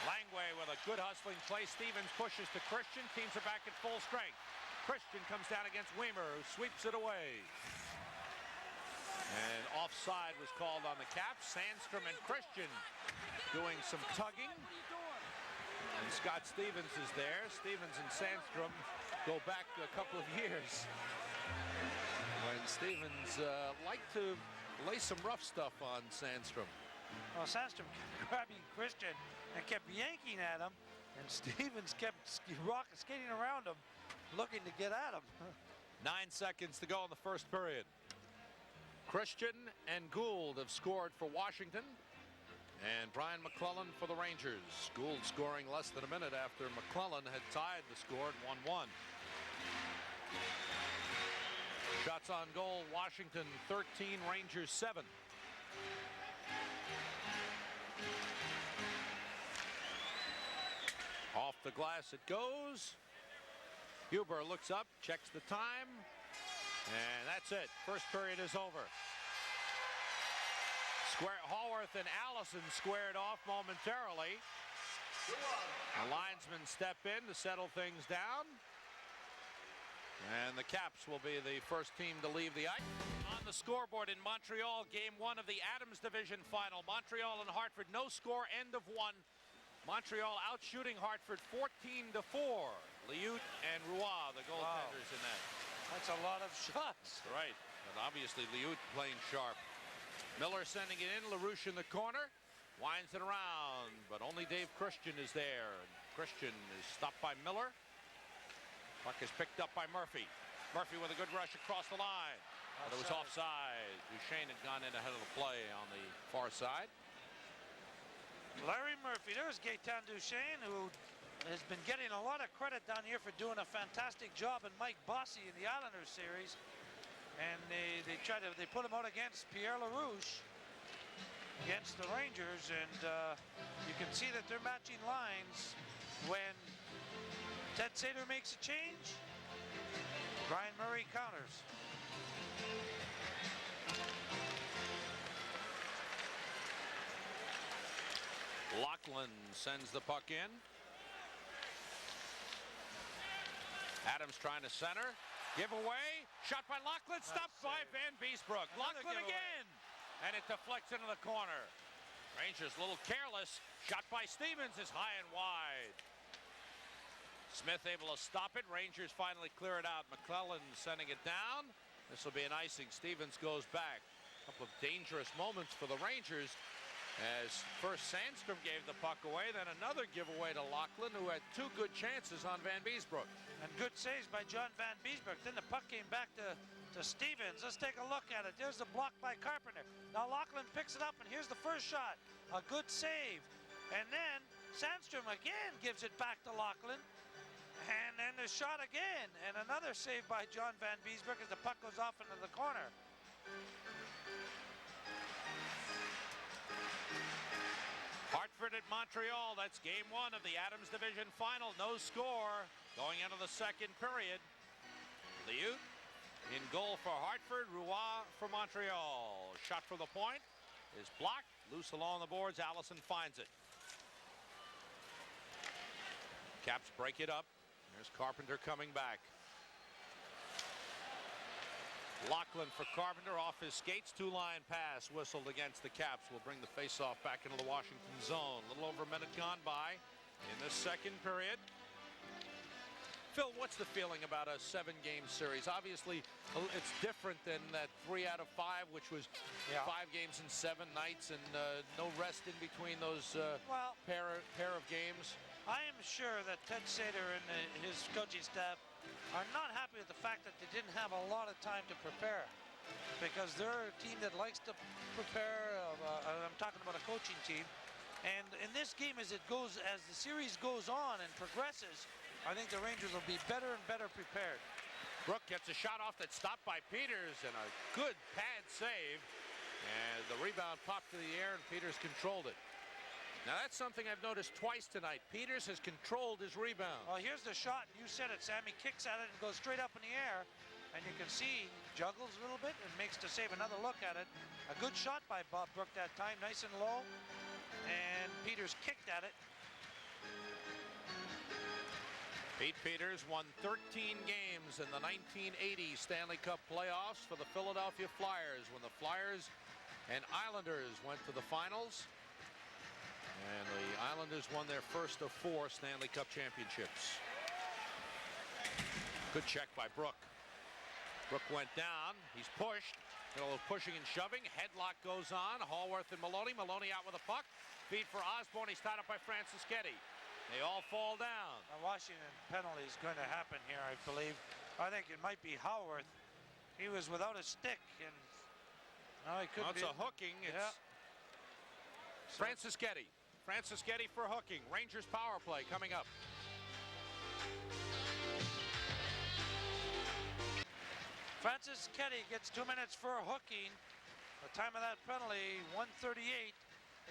Langway with a good hustling play. Stevens pushes to Christian. Teams are back at full strength. Christian comes down against Weimer, who sweeps it away. And offside was called on the Caps. Sandstrom and Christian doing some tugging. And Scott Stevens is there. Stevens and Sandstrom go back a couple of years when Stevens liked to lay some rough stuff on Sandstrom. Well, Sandstrom kept grabbing Christian and kept yanking at him, and Stevens kept skating around him, looking to get at him. 9 seconds to go in the first period. Christian and Gould have scored for Washington, and Brian McClellan for the Rangers. Gould scoring less than a minute after McClellan had tied the score at 1-1. Shots on goal, Washington 13, Rangers 7. Off the glass it goes. Huber looks up, checks the time, and that's it. First period is over. Haworth and Allison squared off momentarily. The linesmen step in to settle things down. And the Caps will be the first team to leave the ice. On the scoreboard in Montreal, game 1 of the Adams Division final. Montreal and Hartford, no score, end of 1. Montreal out shooting Hartford 14-4. Lioute and Roy, the goaltenders in that. That's a lot of shots. Right. And obviously Lioute playing sharp. Miller sending it in. LaRouche in the corner. Winds it around, but only Dave Christian is there. Christian is stopped by Miller. Puck is picked up by Murphy. Murphy with a good rush across the line. But it was offside. Duchesne had gone in ahead of the play on the far side. Larry Murphy. There's Gaetan Duchesne, who has been getting a lot of credit down here for doing a fantastic job, and Mike Bossy in the Islanders series. And they put him out against Pierre LaRouche against the Rangers, and you can see that they're matching lines when Ted Sater makes a change. Brian Murray counters. Lachlan sends the puck in. Adams trying to center. Giveaway. Shot by Lachlan. Stopped by Van Beesbroek. Lachlan again. And it deflects into the corner. Rangers a little careless. Shot by Stevens is high and wide. Smith able to stop it. Rangers finally clear it out. McClellan sending it down. This will be an icing. Stevens goes back. A couple of dangerous moments for the Rangers, as first Sandstrom gave the puck away, then another giveaway to Lachlan, who had two good chances on Van Beesbroek. And good saves by John Van Beesbroek. Then the puck came back to Stevens. Let's take a look at it. There's the block by Carpenter. Now Lachlan picks it up, and here's the first shot. A good save. And then Sandstrom again gives it back to Lachlan. And then the shot again. And another save by John Van Beesbroek as the puck goes off into the corner. Hartford at Montreal. That's game one of the Adams Division Final. No score going into the second period. Lioute in goal for Hartford. Roy for Montreal. Shot from the point is blocked. Loose along the boards. Allison finds it. Caps break it up. There's Carpenter coming back. Lachlan for Carpenter off his skates. Two-line pass whistled against the Caps. Will bring the face-off back into the Washington zone. A little over a minute gone by in the second period. Phil, what's the feeling about a 7-game series? Obviously, it's different than that 3 out of 5, which was 5 games in 7 nights, and no rest in between those pair of games. I am sure that Ted Sater and his coaching staff are not happy with the fact that they didn't have a lot of time to prepare, because they're a team that likes to prepare. I'm talking about a coaching team, and in this game, as the series goes on and progresses, I think the Rangers will be better and better prepared. Brook gets a shot off that's stopped by Peters, and a good pad save, and the rebound popped to the air, and Peters controlled it. Now that's something I've noticed twice tonight. Peters has controlled his rebound. Well, here's the shot. You said it, Sam. He kicks at it and goes straight up in the air. And you can see juggles a little bit and makes to save another look at it. A good shot by Bob Brook that time, nice and low. And Peters kicked at it. Pete Peters won 13 games in the 1980 Stanley Cup playoffs for the Philadelphia Flyers, when the Flyers and Islanders went to the finals. And the Islanders won their first of 4 Stanley Cup championships. Good check by Brook. Brook went down. He's pushed. A little pushing and shoving. Headlock goes on. Hallworth and Maloney. Maloney out with a puck. Feed for Osborne. He's tied up by Francischetti. They all fall down. A Washington penalty is going to happen here, I believe. I think it might be Hallworth. He was without a stick, and no, he could be. It's a hooking. It's Francischetti. Francischetti for hooking. Rangers power play coming up. Francischetti gets 2 minutes for hooking. The time of that penalty, 1:38.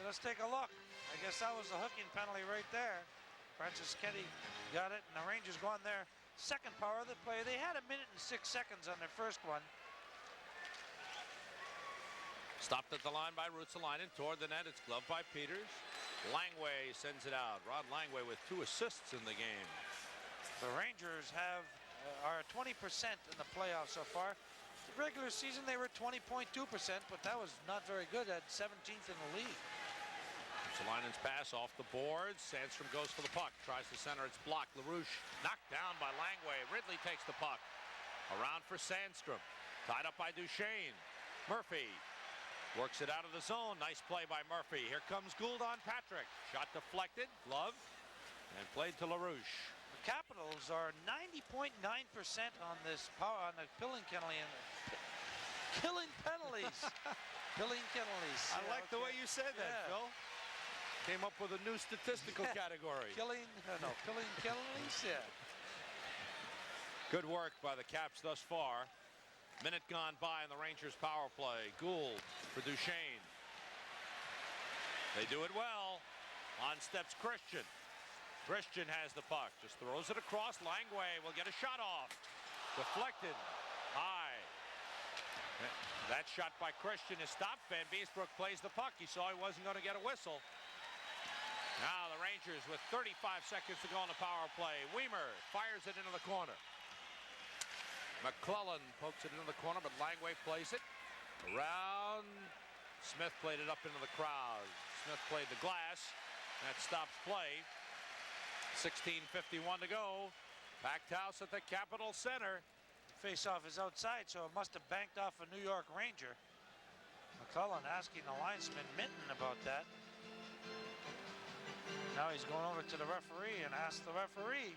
Let's take a look. I guess that was the hooking penalty right there. Francischetti got it, and the Rangers go on their second power of the play. They had 1 minute and 6 seconds on their first one. Stopped at the line by Ruotsalainen. Toward the net. It's gloved by Peters. Langway sends it out. Rod Langway with 2 assists in the game. The Rangers are 20% in the playoffs so far. The regular season they were 20.2%, but that was not very good at 17th in the league. Ristolainen's pass off the boards. Sandstrom goes for the puck. Tries to center. It's blocked. LaRouche knocked down by Langway. Ridley takes the puck. Around for Sandstrom. Tied up by Duchesne. Murphy works it out of the zone. Nice play by Murphy. Here comes Gould on Patrick. Shot deflected. Glove. And played to LaRouche. The Capitals are 90.9% on this power on the killing penalty and killing penalties. Killing penalties. I like the way you said that, Phil. Came up with a new statistical category. Killing penalties. Yeah. Good work by the Caps thus far. Minute gone by in the Rangers power play. Gould for Duchesne. They do it well. On steps Christian. Christian has the puck. Just throws it across. Langway will get a shot off. Deflected. High. That shot by Christian is stopped. Van Beesbrook plays the puck. He saw he wasn't going to get a whistle. Now the Rangers with 35 seconds to go on the power play. Weimer fires it into the corner. McClellan pokes it into the corner, but Langway plays it around. Smith played it up into the crowd. Smith played the glass. That stops play. 16:51 to go. Packed house at the Capitol Center. Face-off is outside, so it must have banked off a New York Ranger. McClellan asking the linesman Minton about that. Now he's going over to the referee and asks the referee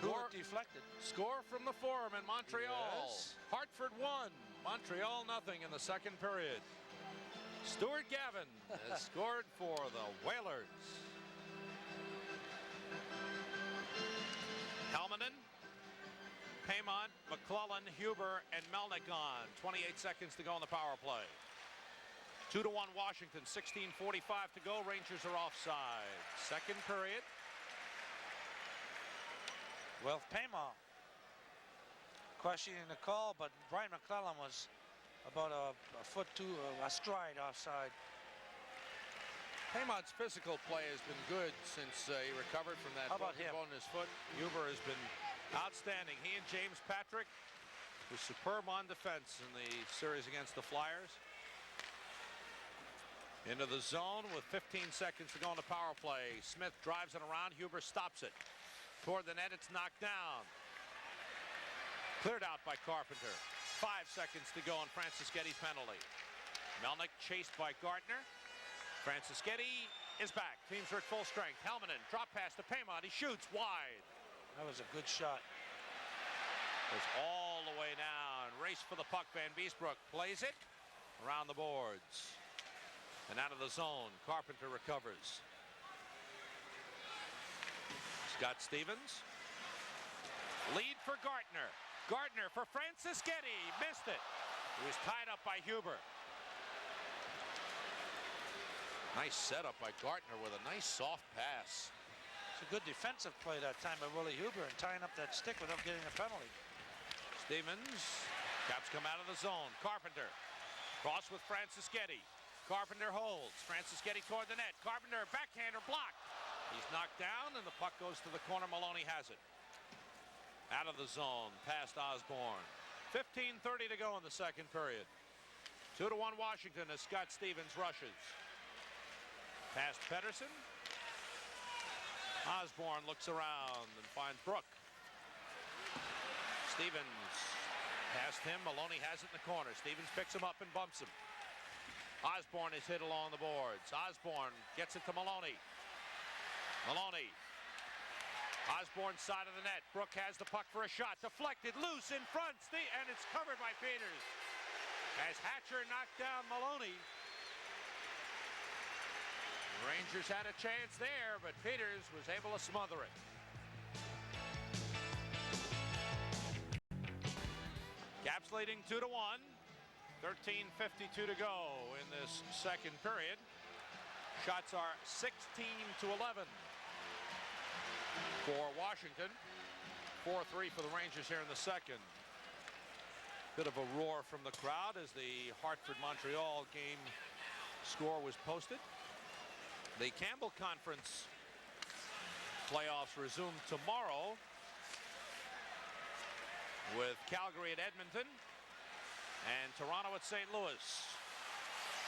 who it deflected. Score from the Forum in Montreal. Yes. Hartford 1, Montreal nothing in the second period. Stuart Gavin has scored for the Whalers. Helmanen, Paymont, McClellan, Huber, and Melnick on. 28 seconds to go on the power play. 2-1 Washington, 16:45 to go. Rangers are offside. Second period. Well, Paymont questioning the call, but Brian McClellan was about a foot a stride offside. Paymont's physical play has been good since he recovered from that bone in his foot. Huber has been outstanding. He and James Patrick was superb on defense in the series against the Flyers. Into the zone with 15 seconds to go on the power play. Smith drives it around. Huber stops it. Toward the net, it's knocked down. Cleared out by Carpenter. 5 seconds to go on Francischetti's penalty. Melnick chased by Gardner. Francischetti is back. Teams are at full strength. Helmanen drop pass to Paymont. He shoots wide. That was a good shot. Goes all the way down. Race for the puck. Van Beesbrook plays it around the boards. And out of the zone. Carpenter recovers. Scott Stevens. Lead for Gardner. Gardner for Francischetti. Missed it. He was tied up by Huber. Nice setup by Gardner with a nice soft pass. It's a good defensive play that time by Willie Huber and tying up that stick without getting a penalty. Stevens. Caps come out of the zone. Carpenter. Cross with Francischetti. Carpenter holds. Francischetti toward the net. Carpenter backhander blocked. He's knocked down and the puck goes to the corner. Maloney has it. Out of the zone. Past Osborne. 15:30 to go in the second period. 2-1 Washington as Scott Stevens rushes. Past Pedersen. Osborne looks around and finds Brook. Stevens past him. Maloney has it in the corner. Stevens picks him up and bumps him. Osborne is hit along the boards. Osborne gets it to Maloney. Maloney. Osborne's side of the net. Brook has the puck for a shot. Deflected loose in front. And it's covered by Peters. As Hatcher knocked down Maloney. The Rangers had a chance there, but Peters was able to smother it. Caps leading 2-1. 13:52 to go in this second period. Shots are 16-11 for Washington. 4-3 for the Rangers here in the second. Bit of a roar from the crowd as the Hartford-Montreal game score was posted. The Campbell Conference playoffs resume tomorrow with Calgary at Edmonton and Toronto at St. Louis.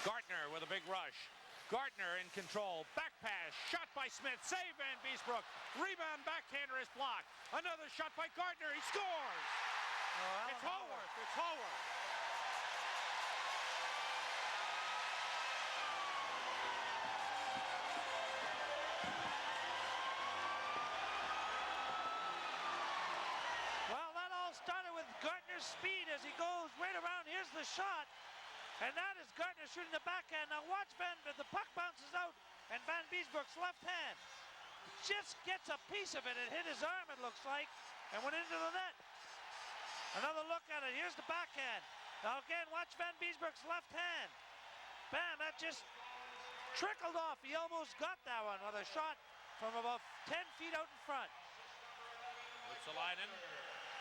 Gardner with a big rush. Gardner in control. Back pass. Shot by Smith. Save Van Beesbrook. Rebound backhander is blocked. Another shot by Gardner. He scores. It's Haworth. It's Haworth. Well, that all started with Gardner's speed as he goes right around. Here's the shot. And that is Gardner shooting the backhand. Now watch the puck bounces out, and Van Beesbrook's left hand just gets a piece of it. It hit his arm, it looks like, and went into the net. Another look at it. Here's the backhand. Now again, watch Van Beesbrook's left hand. Bam, that just trickled off. He almost got that one with a shot from about 10 feet out in front. Ruotsalainen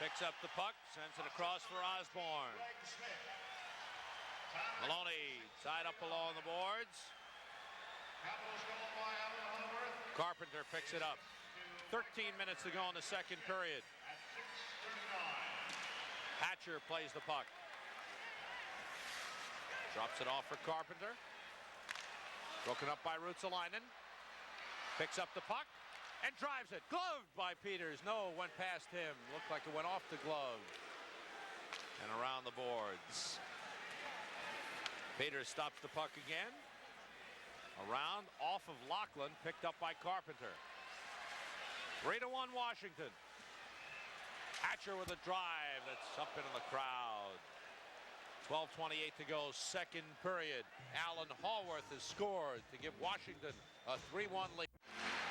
picks up the puck, sends it across for Osborne. Maloney tied up along the boards. Carpenter picks it up. 13 minutes to go in the second period. Hatcher plays the puck. Drops it off for Carpenter. Broken up by Ruotsalainen. Picks up the puck and drives it. Gloved by Peters. No, went past him. Looked like it went off the glove. And around the boards. Peters stops the puck again. Around, off of Lachlan, picked up by Carpenter. 3-1 Washington. Hatcher with a drive that's up into the crowd. 12:28 to go, second period. Alan Haworth has scored to give Washington a 3-1 lead.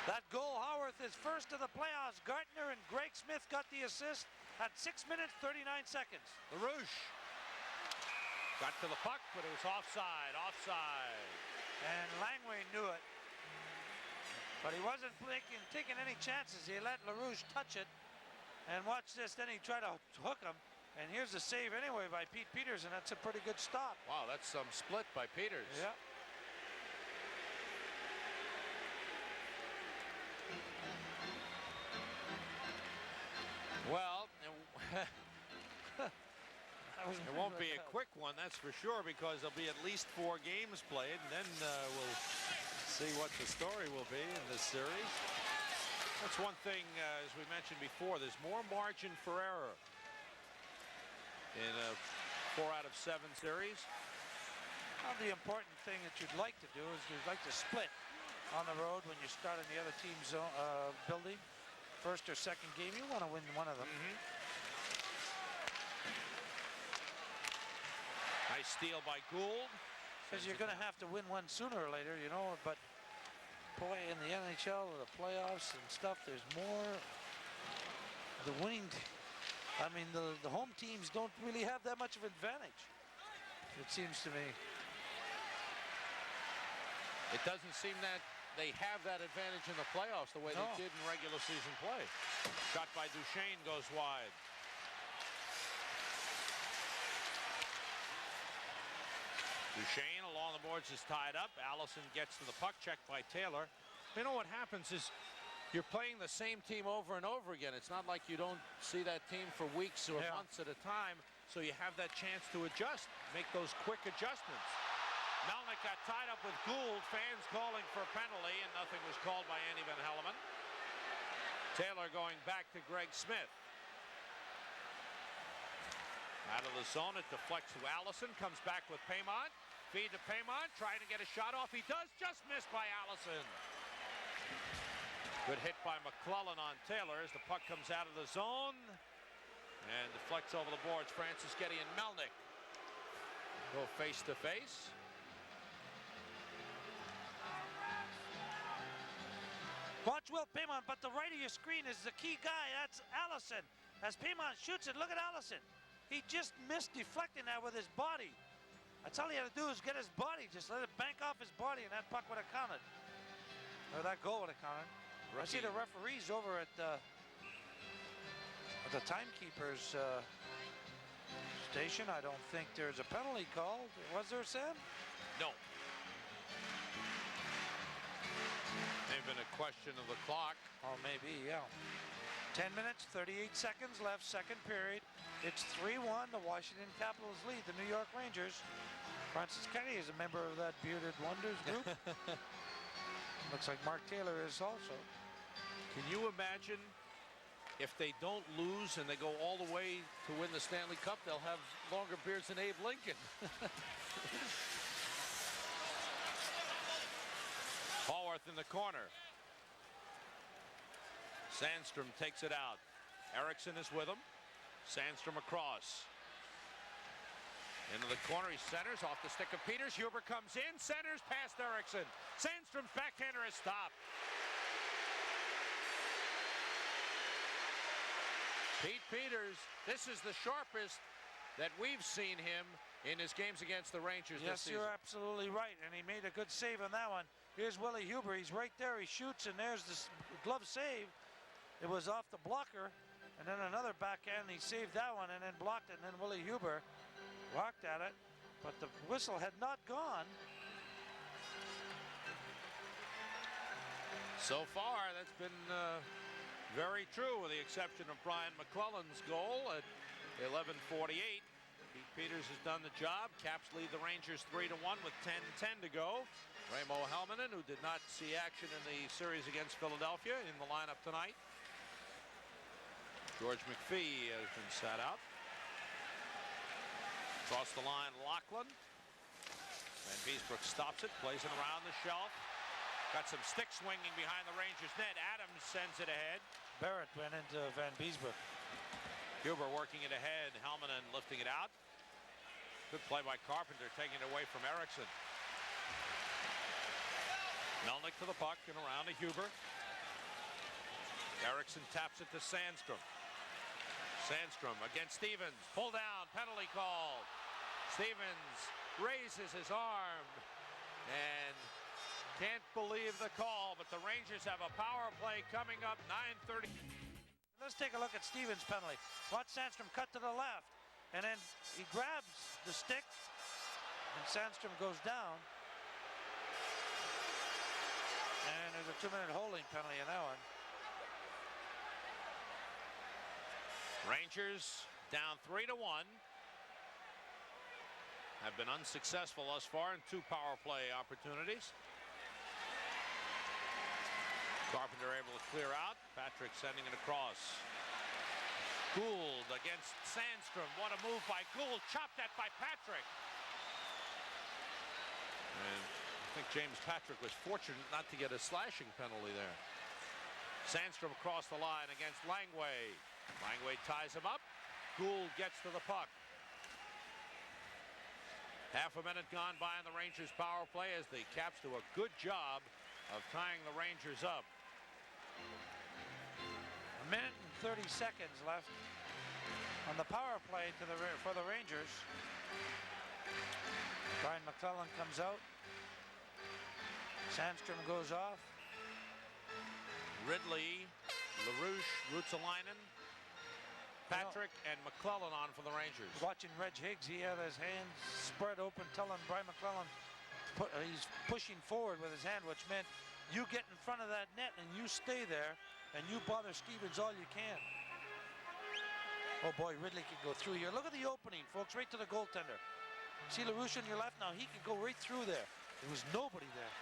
That goal, Haworth, is first of the playoffs. Gardner and Greg Smith got the assist at 6 minutes, 39 seconds. LaRouche got to the puck, but it was offside. And Langway knew it. But he wasn't taking any chances. He let LaRouche touch it. And watch this, then he tried to hook him. And here's a save anyway by Pete Peters, and that's a pretty good stop. Wow, that's some split by Peters. Yeah. Well, it won't be a quick one, that's for sure, because there'll be at least 4 games played, and then we'll see what the story will be in this series. That's one thing, as we mentioned before, there's more margin for error in a 4 out of 7 series. Well, the important thing that you'd like to do is you'd like to split on the road when you start in the other team's building. First or second game, you want to win one of them. Nice steal by Gould. Because you're going to have to win one sooner or later, you know, but boy, in the NHL or the playoffs and stuff, there's more. The winning, I mean, the home teams don't really have that much of an advantage, it seems to me. It doesn't seem that they have that advantage in the playoffs the way they did in regular season play. Shot by Duchesne goes wide. Duchesne along the boards is tied up. Allison gets to the puck, checked by Taylor. You know what happens is you're playing the same team over and over again. It's not like you don't see that team for weeks or months at a time, so you have that chance to adjust, make those quick adjustments. Melnick got tied up with Gould. Fans calling for a penalty, and nothing was called by Andy Van Helleman. Taylor going back to Greg Smith. Out of the zone, it deflects to Allison, comes back with Paymont. Feed to Paymont, trying to get a shot off. He does, just missed by Allison. Good hit by McClellan on Taylor as the puck comes out of the zone and deflects over the boards. Francis Getty and Melnick go face to face. Watch Will Paymont, but the right of your screen is the key guy. That's Allison. As Paymont shoots it, look at Allison. He just missed deflecting that with his body. That's all he had to do is get his body. Just let it bank off his body, and that puck would have counted. Or that goal would have counted. I see the referees over at the timekeeper's station. I don't think there's a penalty called. Was there, Sam? No. May have been a question of the clock. Oh, maybe, yeah. 10 minutes, 38 seconds left, second period. It's 3-1. The Washington Capitals lead the New York Rangers. Francis Kenny is a member of that Bearded Wonders group. Looks like Mark Taylor is also. Can you imagine if they don't lose and they go all the way to win the Stanley Cup? They'll have longer beards than Abe Lincoln. Haworth in the corner. Sandstrom takes it out. Erickson is with him. Sandstrom across. Into the corner, he centers off the stick of Peters. Huber comes in, centers past Erickson. Sandstrom's backhander is stopped. Pete Peters, this is the sharpest that we've seen him in his games against the Rangers this season. Yes, you're absolutely right, and he made a good save on that one. Here's Willie Huber. He's right there. He shoots, and there's the glove save. It was off the blocker, and then another backhand. He saved that one and then blocked it, and then Willie Huber walked at it, but the whistle had not gone. So far, that's been very true, with the exception of Brian McClellan's goal at 11:48. Pete Peters has done the job. Caps lead the Rangers 3-1 with 10:10 to go. Raimo Helminen, who did not see action in the series against Philadelphia, in the lineup tonight. George McPhee has been sat out. Across the line, Lachlan. Van Beesbrook stops it, plays it around the shelf. Got some stick swinging behind the Rangers net. Adams sends it ahead. Barrett went into Van Beesbrook. Huber working it ahead. Helminen lifting it out. Good play by Carpenter, taking it away from Erickson. Melnick to the puck and around to Huber. Erickson taps it to Sandstrom. Sandstrom against Stevens. Pull down, penalty call. Stevens raises his arm and can't believe the call, but the Rangers have a power play coming up, 9:30. Let's take a look at Stevens' penalty. Watch Sandstrom cut to the left, and then he grabs the stick, and Sandstrom goes down. And there's a 2-minute holding penalty in that one. Rangers down 3-1. Have been unsuccessful thus far in 2 power play opportunities. Carpenter able to clear out. Patrick sending it across. Gould against Sandstrom. What a move by Gould. Chopped at by Patrick. And I think James Patrick was fortunate not to get a slashing penalty there. Sandstrom across the line against Langway. Langway ties him up. Gould gets to the puck. Half a minute gone by on the Rangers power play as the Caps do a good job of tying the Rangers up. 1 minute and 30 seconds left on the power play for the Rangers. Brian McClellan comes out. Sandstrom goes off. Ridley, LaRouche, Ruotsalainen, Patrick, and McClellan on for the Rangers. Watching Reg Higgs, he had his hands spread open, telling Brian McClellan he's pushing forward with his hand, which meant you get in front of that net and you stay there and you bother Stevens all you can. Oh boy, Ridley can go through here. Look at the opening, folks, right to the goaltender. See LaRouche on your left now? He can go right through there. There was nobody there.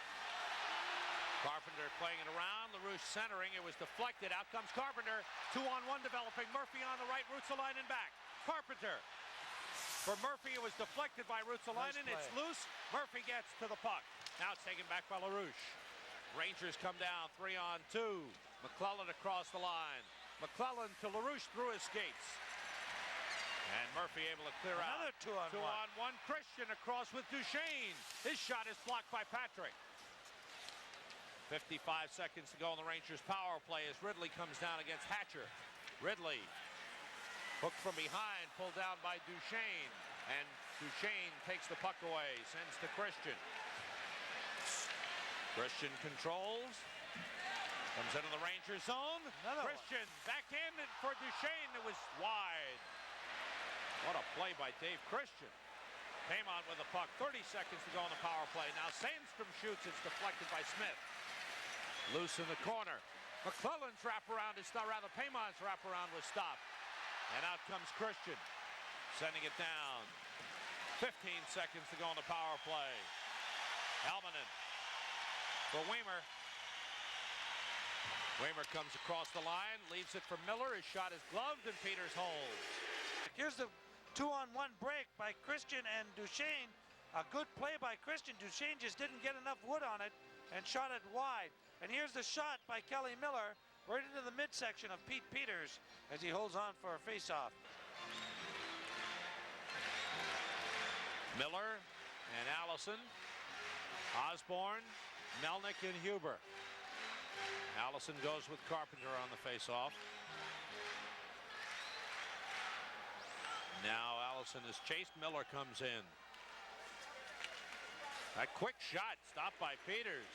Carpenter playing it around. LaRouche centering. It was deflected. Out comes Carpenter. 2-on-1 developing. Murphy on the right. Ruotsalainen back. Carpenter. For Murphy, it was deflected by Ruotsalainen. Nice it's loose. Murphy gets to the puck. Now it's taken back by LaRouche. Rangers come down 3-on-2. McClellan across the line. McClellan to LaRouche through his skates. And Murphy able to clear Another out. 2-on-1. 2-on-1. Christian across with Duchesne. His shot is blocked by Patrick. 55 seconds to go in the Rangers power play as Ridley comes down against Hatcher. Ridley hooked from behind, pulled down by Duchesne, and Duchesne takes the puck away, sends to Christian. Christian controls, comes into the Rangers zone. Christian backhanded for Duchesne. It was wide. What a play by Dave Christian. Came on with the puck. 30 seconds to go in the power play. Now Sandstrom shoots. It's deflected by Smith. Loose in the corner. McClellan's wraparound is stopped. Rather, Paymon's wraparound was stopped. And out comes Christian. Sending it down. 15 seconds to go on the power play. Helmanen for Weimer. Weimer comes across the line, leaves it for Miller. His shot is gloved, and Peters holds. Here's the 2-on-1 break by Christian and Duchesne. A good play by Christian. Duchesne just didn't get enough wood on it and shot it wide. And here's the shot by Kelly Miller right into the midsection of Pete Peters as he holds on for a face-off. Miller and Allison, Osborne, Melnick, and Huber. Allison goes with Carpenter on the face-off. Now Allison is chased. Miller comes in. A quick shot stopped by Peters.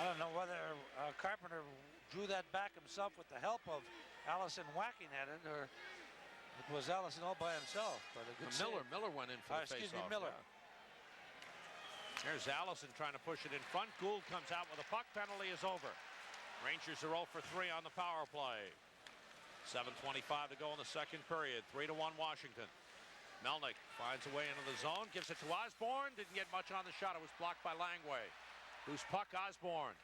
I don't know whether Carpenter drew that back himself with the help of Allison whacking at it, or it was Allison all by himself. But a good Miller went in for the face-off. Excuse me, Miller. Yeah. There's Allison trying to push it in front. Gould comes out with a puck. Penalty is over. Rangers are 0 for 3 on the power play. 7:25 to go in the second period. 3-1 Washington. Melnick finds a way into the zone. Gives it to Osborne. Didn't get much on the shot. It was blocked by Langway. Loose puck, Osborne.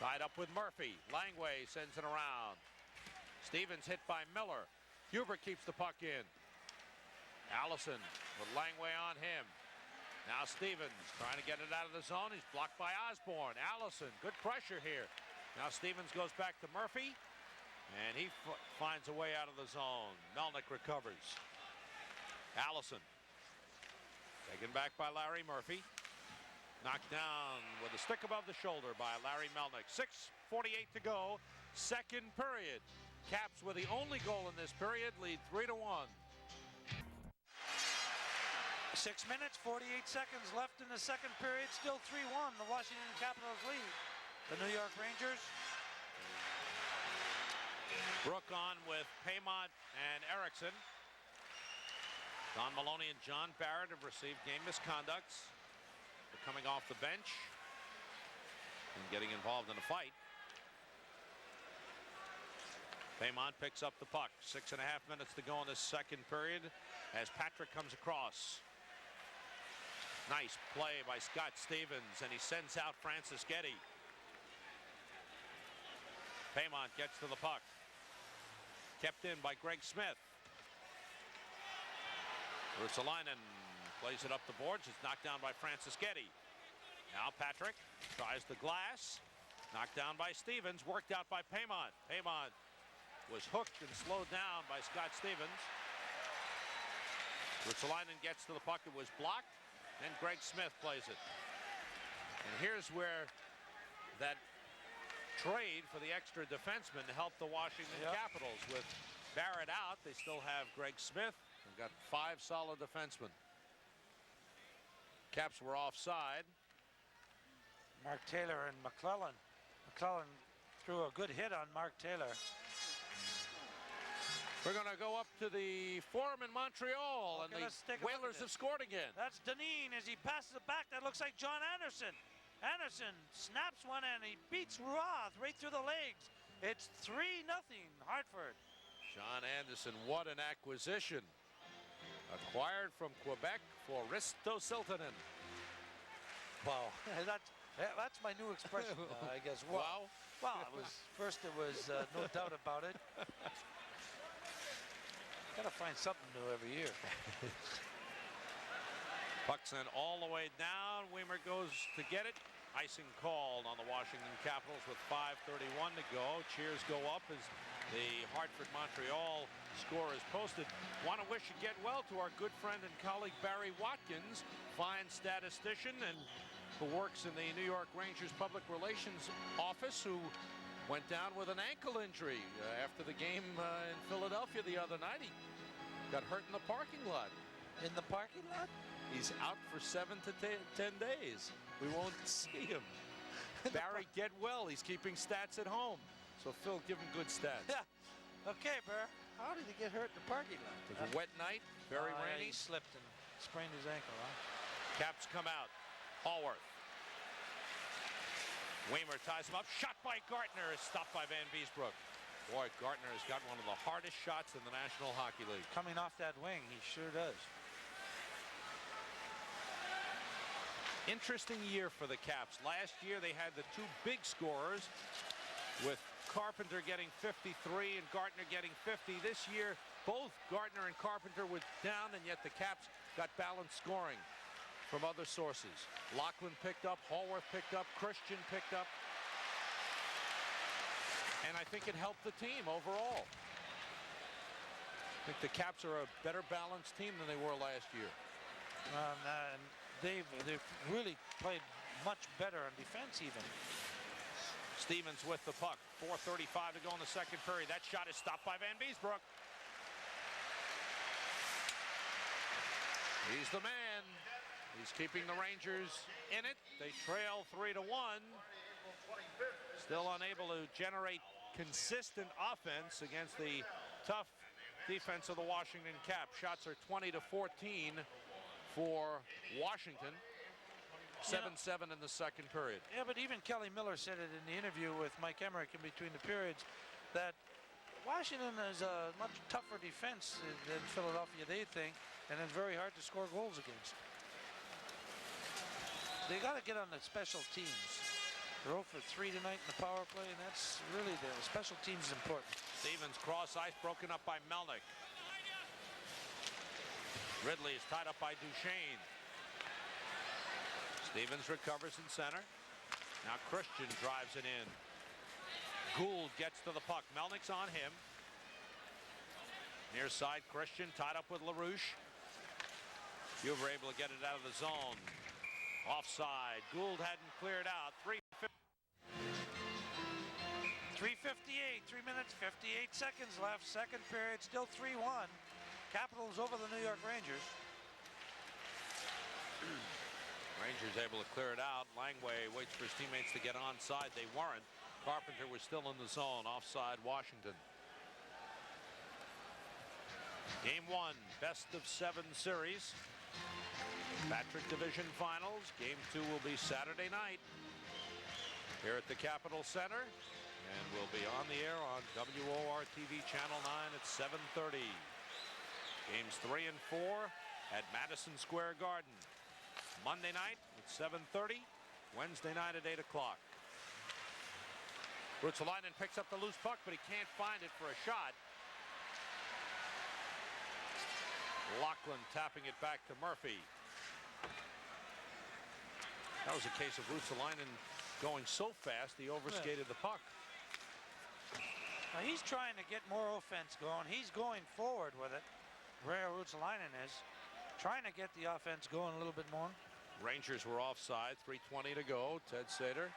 Tied up with Murphy. Langway sends it around. Stevens hit by Miller. Huber keeps the puck in. Allison with Langway on him. Now Stevens trying to get it out of the zone. He's blocked by Osborne. Allison, good pressure here. Now Stevens goes back to Murphy, and he finds a way out of the zone. Melnick recovers. Allison taken back by Larry Murphy. Knocked down with a stick above the shoulder by Larry Melnick. 6:48 to go, second period. Caps with the only goal in this period lead 3-1. 6 minutes, 48 seconds left in the second period. Still 3-1. The Washington Capitals lead the New York Rangers. Brook on with Paymont and Erickson. Don Maloney and John Barrett have received game misconducts for coming off the bench and getting involved in a fight. Paymont picks up the puck. 6.5 minutes to go in this second period as Patrick comes across. Nice play by Scott Stevens, and he sends out Francis Getty. Paymont gets to the puck. Kept in by Greg Smith. Ruotsalainen plays it up the boards. It's knocked down by Francis Getty. Now Patrick tries the glass. Knocked down by Stevens. Worked out by Paymont. Paymont was hooked and slowed down by Scott Stevens. Ruotsalainen gets to the puck. It was blocked. Then Greg Smith plays it. And here's where that trade for the extra defenseman helped the Washington Capitals. With Barrett out, they still have Greg Smith. They've got 5 solid defensemen. Caps were offside. Mark Taylor and McClellan. McClellan threw a good hit on Mark Taylor. We're going to go up to the Forum in Montreal, and the Whalers have scored again. That's Dineen as he passes it back. That looks like John Anderson. Anderson snaps one, and he beats Roth right through the legs. It's 3-0 Hartford. John Anderson, what an acquisition. Acquired from Quebec for Risto Siltanen. Wow, that's my new expression, I guess. Wow. Well, it was no doubt about it. Gotta find something new every year. Puck sent all the way down. Weimer goes to get it. Icing called on the Washington Capitals with 5:31 to go. Cheers go up as the Hartford-Montreal score is posted. Want to wish you get well to our good friend and colleague Barry Watkins, fine statistician and who works in the New York Rangers Public Relations Office, who went down with an ankle injury after the game in Philadelphia the other night. He got hurt in the parking lot. In the parking lot? He's out for 7 to 10 days. We won't see him. Barry, get well. He's keeping stats at home. So, Phil, give him good stats. Yeah. Okay, Burr. How did he get hurt in the parking lot? It was a wet night, very rainy. He slipped and sprained his ankle, huh? Caps come out. Hallworth. Weimer ties him up. Shot by Gartner is stopped by Van Beesbrook. Boy, Gartner has got one of the hardest shots in the National Hockey League. Coming off that wing, he sure does. Interesting year for the Caps. Last year they had the two big scorers, with Carpenter getting 53 and Gartner getting 50. This year, both Gartner and Carpenter were down, and yet the Caps got balanced scoring from other sources. Lachlan picked up, Hallworth picked up, Christian picked up. And I think it helped the team overall. I think the Caps are a better balanced team than they were last year. And they've really played much better on defense even. Stevens with the puck. 4:35 to go in the second period. That shot is stopped by Van Beesbroek. He's the man. He's keeping the Rangers in it. They trail 3-1. Still unable to generate consistent offense against the tough defense of the Washington Caps. Shots are 20-14 for Washington. 7-7 in the second period. Yeah, but even Kelly Miller said it in the interview with Mike Emmerich in between the periods that Washington is a much tougher defense than Philadelphia, they think, and it's very hard to score goals against. They got to get on the special teams. They're 0 for 3 tonight in the power play, and that's really the special teams is important. Stevens cross ice broken up by Melnick. Ridley is tied up by Duchesne. Stevens recovers in center. Now Christian drives it in. Gould gets to the puck. Melnick's on him. Near side, Christian tied up with LaRouche. You were able to get it out of the zone. Offside. Gould hadn't cleared out. 3:58, 3 minutes, 58 seconds left. Second period, still 3-1. Capitals over the New York Rangers. Rangers able to clear it out. Langway waits for his teammates to get onside. They weren't. Carpenter was still in the zone. Offside, Washington. Game 1, best of 7 series. Patrick Division Finals. Game 2 will be Saturday night here at the Capitol Center, and we'll be on the air on WOR-TV Channel 9 at 7:30. Games 3 and 4 at Madison Square Garden. Monday night at 7:30. Wednesday night at 8 o'clock. Ruotsalainen picks up the loose puck, but he can't find it for a shot. Lachlan tapping it back to Murphy. That was a case of Ruotsalainen going so fast he overskated the puck. Now he's trying to get more offense going. He's going forward with it. Ray Ruotsalainen is trying to get the offense going a little bit more. Rangers were offside. 3:20 to go. Ted Sater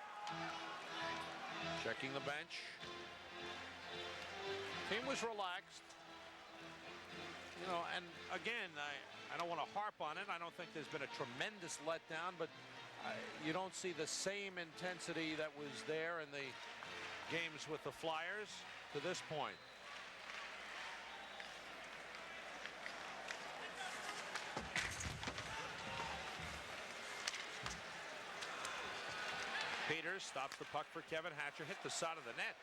checking the bench. Team was relaxed. You know, and again, I don't want to harp on it. I don't think there's been a tremendous letdown, but you don't see the same intensity that was there in the games with the Flyers to this point. Peters stops the puck for Kevin Hatcher. Hit the side of the net.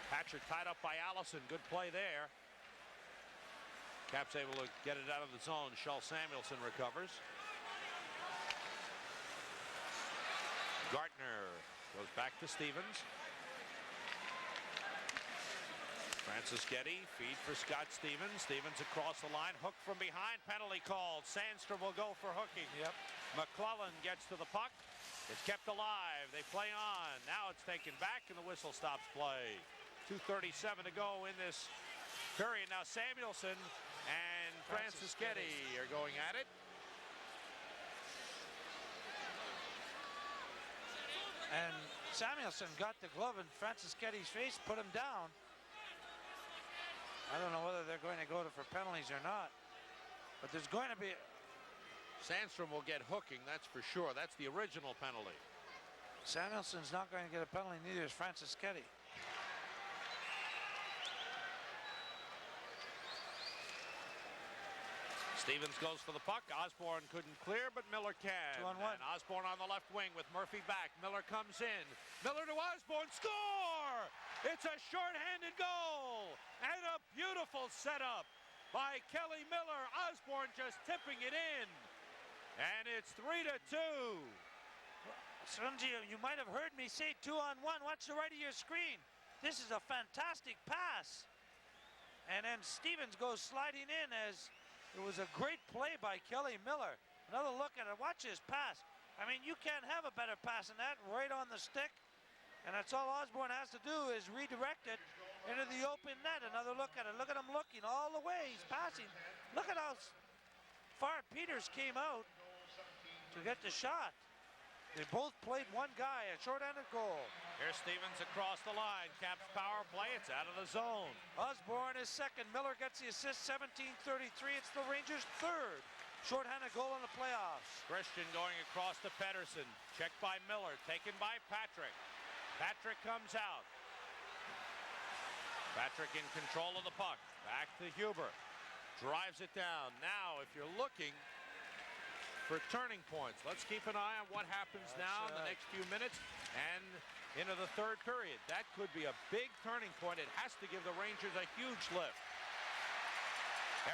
Hatcher tied up by Allison. Good play there. Caps able to get it out of the zone. Shell Samuelson recovers. Gartner goes back to Stevens. Francis Getty, feed for Scott Stevens. Stevens across the line, hook from behind, penalty called. Sandstrom will go for hooking. Yep. McClellan gets to the puck. It's kept alive. They play on. Now it's taken back, and the whistle stops play. 2:37 to go in this period. Now Samuelson and Francis Getty are going at it. And Samuelson got the glove in Francis Getty's face, put him down. I don't know whether they're going to go for penalties or not, but there's going to be. Sandstrom will get hooking, that's for sure. That's the original penalty. Samuelson's not going to get a penalty, neither is Francis Getty. Stevens goes for the puck. Osborne couldn't clear, but Miller can. 2-on-1. And Osborne on the left wing with Murphy back. Miller comes in. Miller to Osborne. Score! It's a shorthanded goal and a beautiful setup by Kelly Miller. Osborne just tipping it in. And it's 3-2. Sunji, you might have heard me say 2-on-1. Watch the right of your screen. This is a fantastic pass. And then Stevens goes sliding in as it was a great play by Kelly Miller. Another look at it. Watch his pass. I mean, you can't have a better pass than that, right on the stick. And that's all Osborne has to do is redirect it into the open net. Another look at it. Look at him looking all the way. He's passing. Look at how far Peters came out to get the shot. They both played one guy, a short-handed goal. Here's Stevens across the line. Caps power play. It's out of the zone. Osborne is second. Miller gets the assist, 17:33. It's the Rangers' third short-handed goal in the playoffs. Christian going across to Pedersen. Checked by Miller. Taken by Patrick. Patrick comes out. Patrick in control of the puck. Back to Huber. Drives it down. Now, if you're looking for turning points, let's keep an eye on what happens now in the next few minutes and into the third period. That could be a big turning point. It has to give the Rangers a huge lift.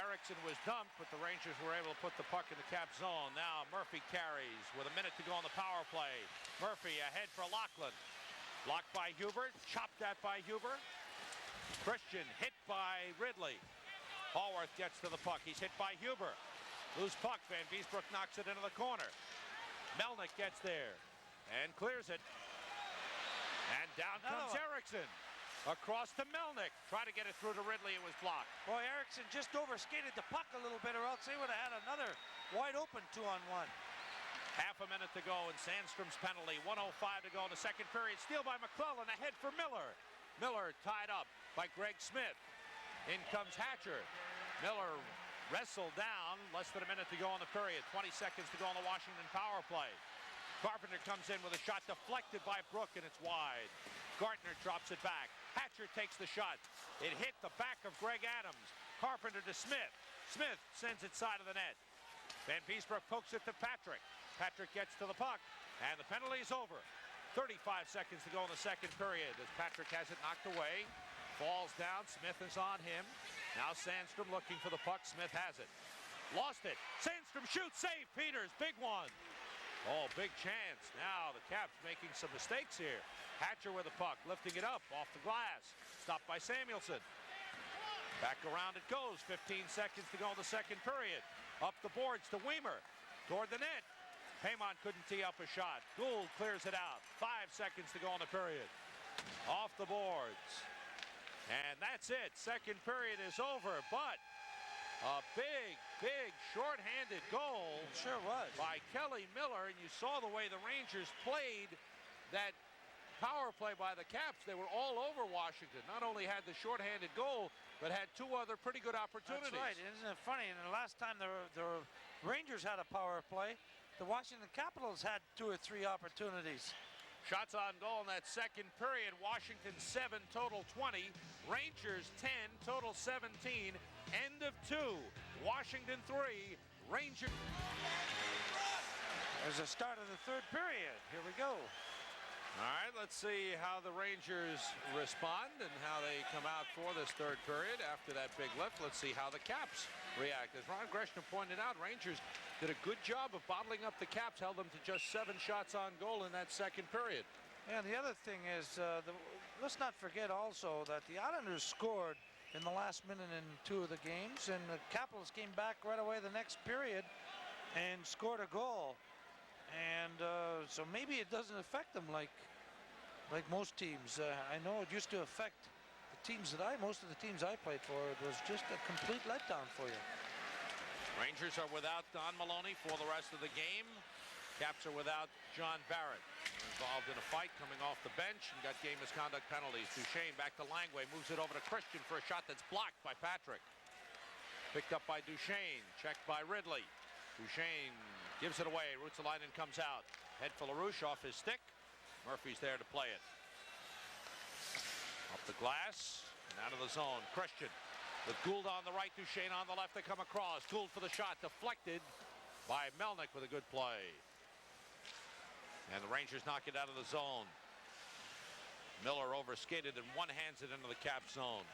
Erickson was dumped, but the Rangers were able to put the puck in the cap zone. Now Murphy carries with a minute to go on the power play. Murphy ahead for Lachlan. Blocked by Huber, chopped at by Huber. Christian hit by Ridley. Hallworth gets to the puck. He's hit by Huber. Loose puck. Van Beesbroek knocks it into the corner. Melnick gets there and clears it. And down comes Erickson. Across to Melnick. Try to get it through to Ridley. It was blocked. Boy, Erickson just overskated the puck a little bit, or else they would have had another wide open 2-on-1. Half a minute to go in Sandstrom's penalty. 1:05 to go in the second period. Steal by McClellan. Ahead for Miller. Miller tied up by Greg Smith. In comes Hatcher. Miller wrestled down. Less than a minute to go in the period. 20 seconds to go on the Washington power play. Carpenter comes in with a shot deflected by Brook, and it's wide. Gartner drops it back. Hatcher takes the shot. It hit the back of Greg Adams. Carpenter to Smith. Smith sends it side of the net. Van Beesbroek pokes it to Patrick. Patrick gets to the puck, and the penalty is over. 35 seconds to go in the second period as Patrick has it knocked away. Falls down. Smith is on him. Now Sandstrom looking for the puck. Smith has it. Lost it. Sandstrom shoots. Save. Peters. Big one. Oh, big chance. Now the Caps making some mistakes here. Hatcher with the puck. Lifting it up off the glass. Stopped by Samuelson. Back around it goes. 15 seconds to go in the second period. Up the boards to Weimer. Toward the net. Paymont couldn't tee up a shot. Gould clears it out. 5 seconds to go in the period. Off the boards. And that's it. Second period is over, but a big, big shorthanded goal. It sure was. By Kelly Miller, and you saw the way the Rangers played that power play by the Caps. They were all over Washington. Not only had the shorthanded goal, but had two other pretty good opportunities. That's right. Isn't it funny? And the last time the Rangers had a power play, the Washington Capitals had 2 or 3 opportunities. Shots on goal in that second period. Washington 7, total 20. Rangers 10, total 17. End of 2. Washington 3, Rangers. There's the start of the third period. Here we go. All right, let's see how the Rangers respond and how they come out for this third period after that big lift. Let's see how the Caps react. As Ron Gresham pointed out, Rangers did a good job of bottling up the Caps, held them to just 7 shots on goal in that second period. And the other thing is, let's not forget also that the Islanders scored in the last minute in 2 of the games, and the Capitals came back right away the next period and scored a goal. And so maybe it doesn't affect them like most teams. I know it used to affect the teams that most of the teams I played for. It was just a complete letdown for you. Rangers are without Don Maloney for the rest of the game. Caps are without John Barrett. Involved in a fight coming off the bench and got game misconduct penalties. Duchesne back to Langway, moves it over to Christian for a shot that's blocked by Patrick. Picked up by Duchesne, checked by Ridley. Duchesne gives it away. Ruotsalainen comes out. Head for LaRouche off his stick. Murphy's there to play it. Up the glass and out of the zone. Christian with Gould on the right, Duchesne on the left. They come across. Gould for the shot. Deflected by Melnick with a good play. And the Rangers knock it out of the zone. Miller overskated and one-hands it into the cap zone.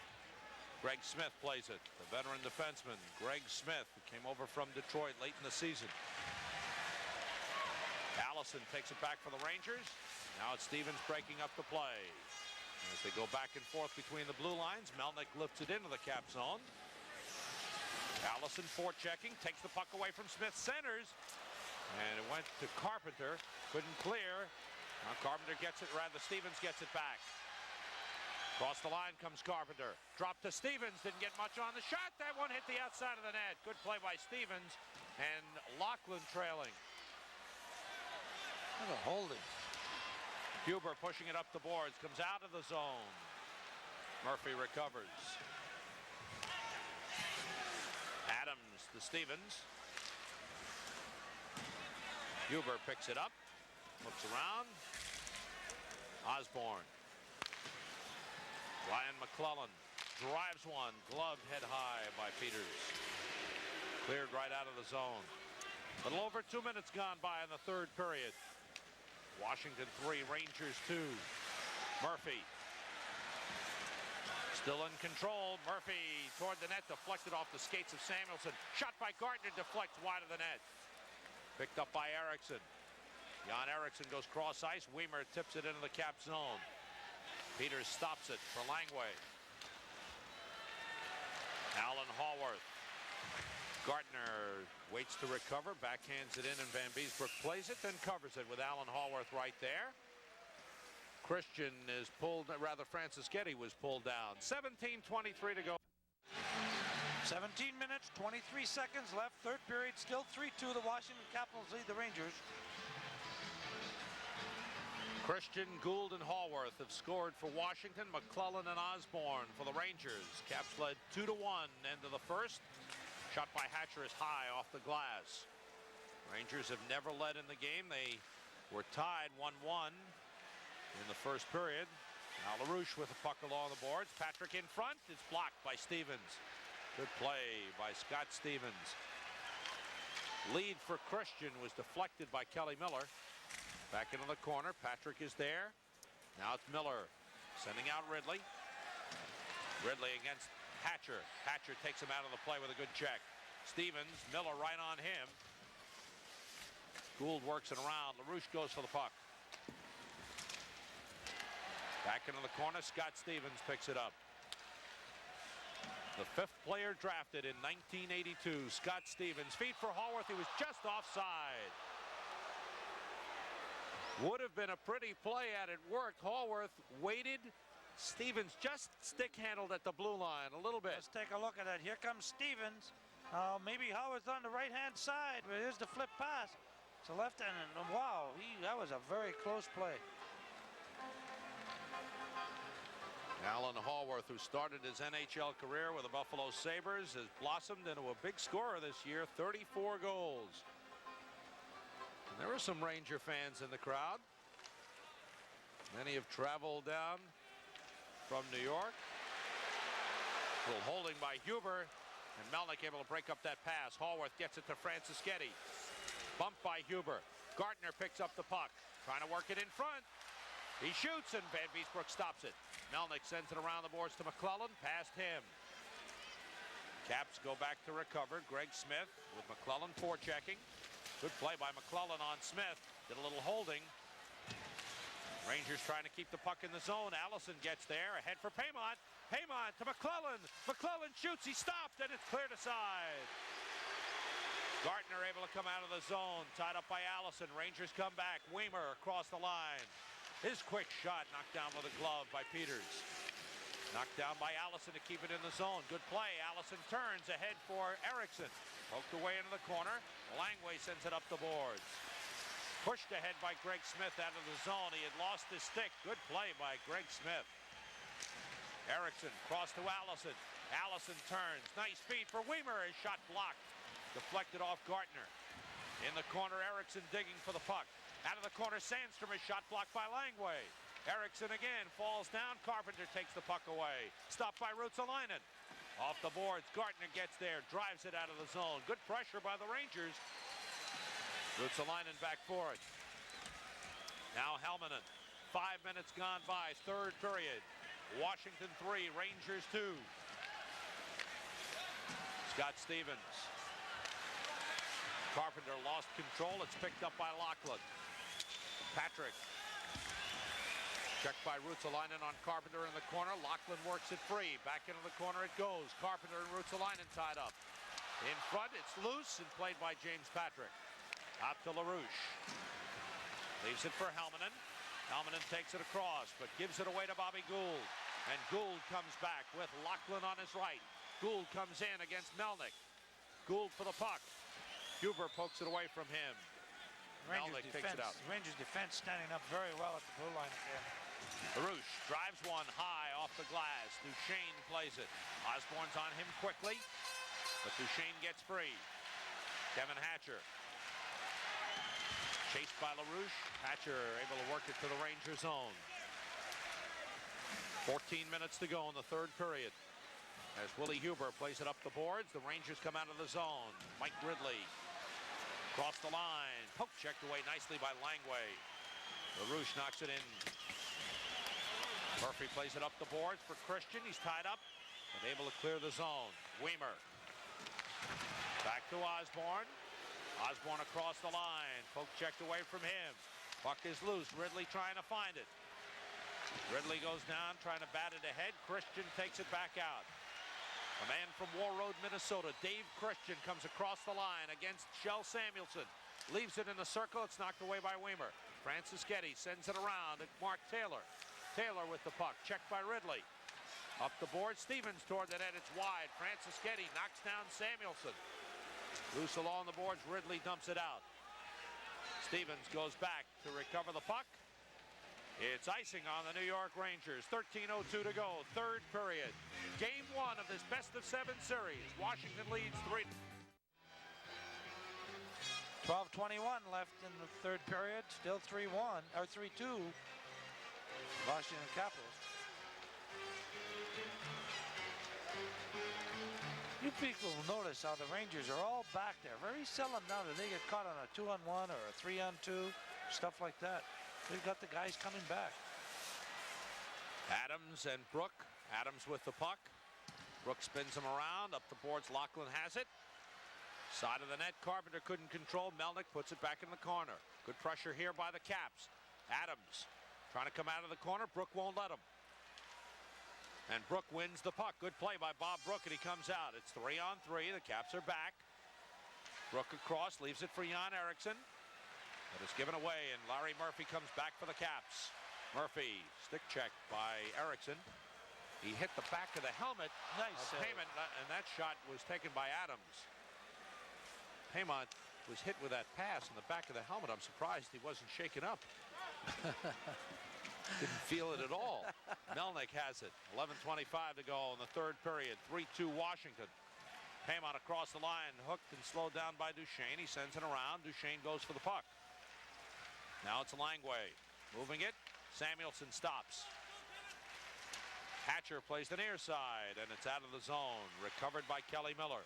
Greg Smith plays it. The veteran defenseman, Greg Smith, who came over from Detroit late in the season. Allison takes it back for the Rangers. Now it's Stevens breaking up the play. As they go back and forth between the blue lines, Melnyk lifts it into the cap zone. Allison forechecking, takes the puck away from Smith, centers, and it went to Carpenter. Couldn't clear. Now Carpenter gets it, rather Stevens gets it back. Across the line comes Carpenter. Drop to Stevens, didn't get much on the shot. That one hit the outside of the net. Good play by Stevens, and Lachlan trailing. What a holding. Huber pushing it up the boards, comes out of the zone. Murphy recovers. Adams to Stevens. Huber picks it up, looks around. Osborne. Ryan McClellan drives one, gloved head high by Peters. Cleared right out of the zone. A little over 2 minutes gone by in the third period. Washington 3, Rangers 2. Murphy. Still in control. Murphy toward the net, deflected off the skates of Samuelson. Shot by Gardner, deflects wide of the net. Picked up by Eriksson. Jan Eriksson goes cross ice. Weimer tips it into the cap zone. Peters stops it for Langway. Alan Hallworth. Gardner waits to recover, backhands it in, and Van Beesbroek plays it, then covers it with Alan Hallworth right there. Christian is pulled, rather Francischetti was pulled down. 17:23 to go. 17 minutes, 23 seconds left. Third period, still 3-2. The Washington Capitals lead the Rangers. Christian, Gould, and Hallworth have scored for Washington. McClellan and Osborne for the Rangers. Caps led 2-1 end of the first. Shot by Hatcher is high off the glass. Rangers have never led in the game. They were tied 1-1 in the first period. Now LaRouche with the puck along the boards. Patrick in front. It's blocked by Stevens. Good play by Scott Stevens. Lead for Christian was deflected by Kelly Miller. Back into the corner. Patrick is there. Now it's Miller sending out Ridley. Ridley against Hatcher. Hatcher takes him out of the play with a good check. Stevens, Miller right on him. Gould works it around. LaRouche goes for the puck. Back into the corner. Scott Stevens picks it up. The fifth player drafted in 1982. Scott Stevens. Feed for Hallworth. He was just offside. Would have been a pretty play had it worked. Hallworth waited. Stevens just stick-handled at the blue line a little bit. Let's take a look at that. Here comes Stevens. Maybe Howard's on the right-hand side, but here's the flip pass. It's a left-hand, and wow, that was a very close play. Alan Hallworth, who started his NHL career with the Buffalo Sabres, has blossomed into a big scorer this year, 34 goals. And there were some Ranger fans in the crowd. Many have traveled down from New York. A little holding by Huber, and Melnyk able to break up that pass. Hallworth gets it to Francischetti. Bumped by Huber. Gardner picks up the puck, trying to work it in front. He shoots, and Van Beesbroek stops it. Melnyk sends it around the boards to McClellan, past him. Caps go back to recover. Greg Smith with McClellan forechecking. Good play by McClellan on Smith. Did a little holding. Rangers trying to keep the puck in the zone. Allison gets there, ahead for Paymont. Paymont to McClellan. McClellan shoots, he stopped, and it's cleared aside. Gardner able to come out of the zone, tied up by Allison. Rangers come back. Weimer across the line. His quick shot knocked down with a glove by Peters. Knocked down by Allison to keep it in the zone. Good play. Allison turns ahead for Eriksson. Poked away into the corner. Langway sends it up the boards. Pushed ahead by Greg Smith out of the zone. He had lost his stick. Good play by Greg Smith. Eriksson cross to Allison. Allison turns. Nice feed for Weimer. His shot blocked. Deflected off Gardner. In the corner, Eriksson digging for the puck. Out of the corner, Sandstrom is shot blocked by Langway. Eriksson again falls down. Carpenter takes the puck away. Stopped by Ruotsalainen. Off the boards, Gardner gets there, drives it out of the zone. Good pressure by the Rangers. Ruotsalainen back for it. Now Helmanen. 5 minutes gone by, third period. Washington 3, Rangers 2. Scott Stevens. Carpenter lost control. It's picked up by Lachlan. Patrick. Checked by Ruotsalainen on Carpenter in the corner. Lachlan works it free. Back into the corner it goes. Carpenter and Ruotsalainen tied up. In front, it's loose and played by James Patrick. Out to LaRouche. Leaves it for Helminen. Helminen takes it across, but gives it away to Bobby Gould. And Gould comes back with Lachlan on his right. Gould comes in against Melnick. Gould for the puck. Huber pokes it away from him. Melnick takes it out. Rangers defense standing up very well at the blue line again. LaRouche drives one high off the glass. Duchesne plays it. Osborne's on him quickly, but Duchesne gets free. Kevin Hatcher. Chased by LaRouche. Hatcher able to work it to the Ranger zone. 14 minutes to go in the third period. As Willie Huber plays it up the boards, the Rangers come out of the zone. Mike Ridley across the line. Poke checked away nicely by Langway. LaRouche knocks it in. Murphy plays it up the boards for Christian. He's tied up and able to clear the zone. Weimer. Back to Osborne. Osborne across the line. Poke checked away from him. Puck is loose. Ridley trying to find it. Ridley goes down trying to bat it ahead. Christian takes it back out. A man from War Road, Minnesota, Dave Christian, comes across the line against Shell Samuelson. Leaves it in the circle. It's knocked away by Weimer. Francis Getty sends it around at Mark Taylor. Taylor with the puck. Checked by Ridley. Up the board. Stevens toward the net. It's wide. Francis Getty knocks down Samuelson. Loose along the boards. Ridley dumps it out. Stevens goes back to recover the puck. It's icing on the New York Rangers. 13:02 to go. Third period. Game 1 of this best-of-7 series. Washington leads 3. 12:21 left in the third period. Still 3-1 or 3-2. Washington Capitals. You people notice how the Rangers are all back there. Very seldom now that they get caught on a 2-on-1 or a 3-on-2, stuff like that. They've got the guys coming back. Adams and Brook. Adams with the puck. Brook spins him around. Up the boards, Lachlan has it. Side of the net, Carpenter couldn't control. Melnick puts it back in the corner. Good pressure here by the Caps. Adams trying to come out of the corner. Brook won't let him. And Brook wins the puck. Good play by Bob Brook, and he comes out. It's 3-on-3. The Caps are back. Brook across, leaves it for Jan Eriksson. But it's given away, and Larry Murphy comes back for the Caps. Murphy, stick check by Eriksson. He hit the back of the helmet. Nice Payment, and that shot was taken by Adams. Paymont was hit with that pass in the back of the helmet. I'm surprised he wasn't shaken up. Didn't feel it at all. Melnick has it. 11:25 to go in the third period. 3-2 Washington. Paymont across the line, hooked and slowed down by Duchesne. He sends it around. Duchesne goes for the puck. Now it's Langway. Moving it. Samuelson stops. Hatcher plays the near side, and it's out of the zone. Recovered by Kelly Miller.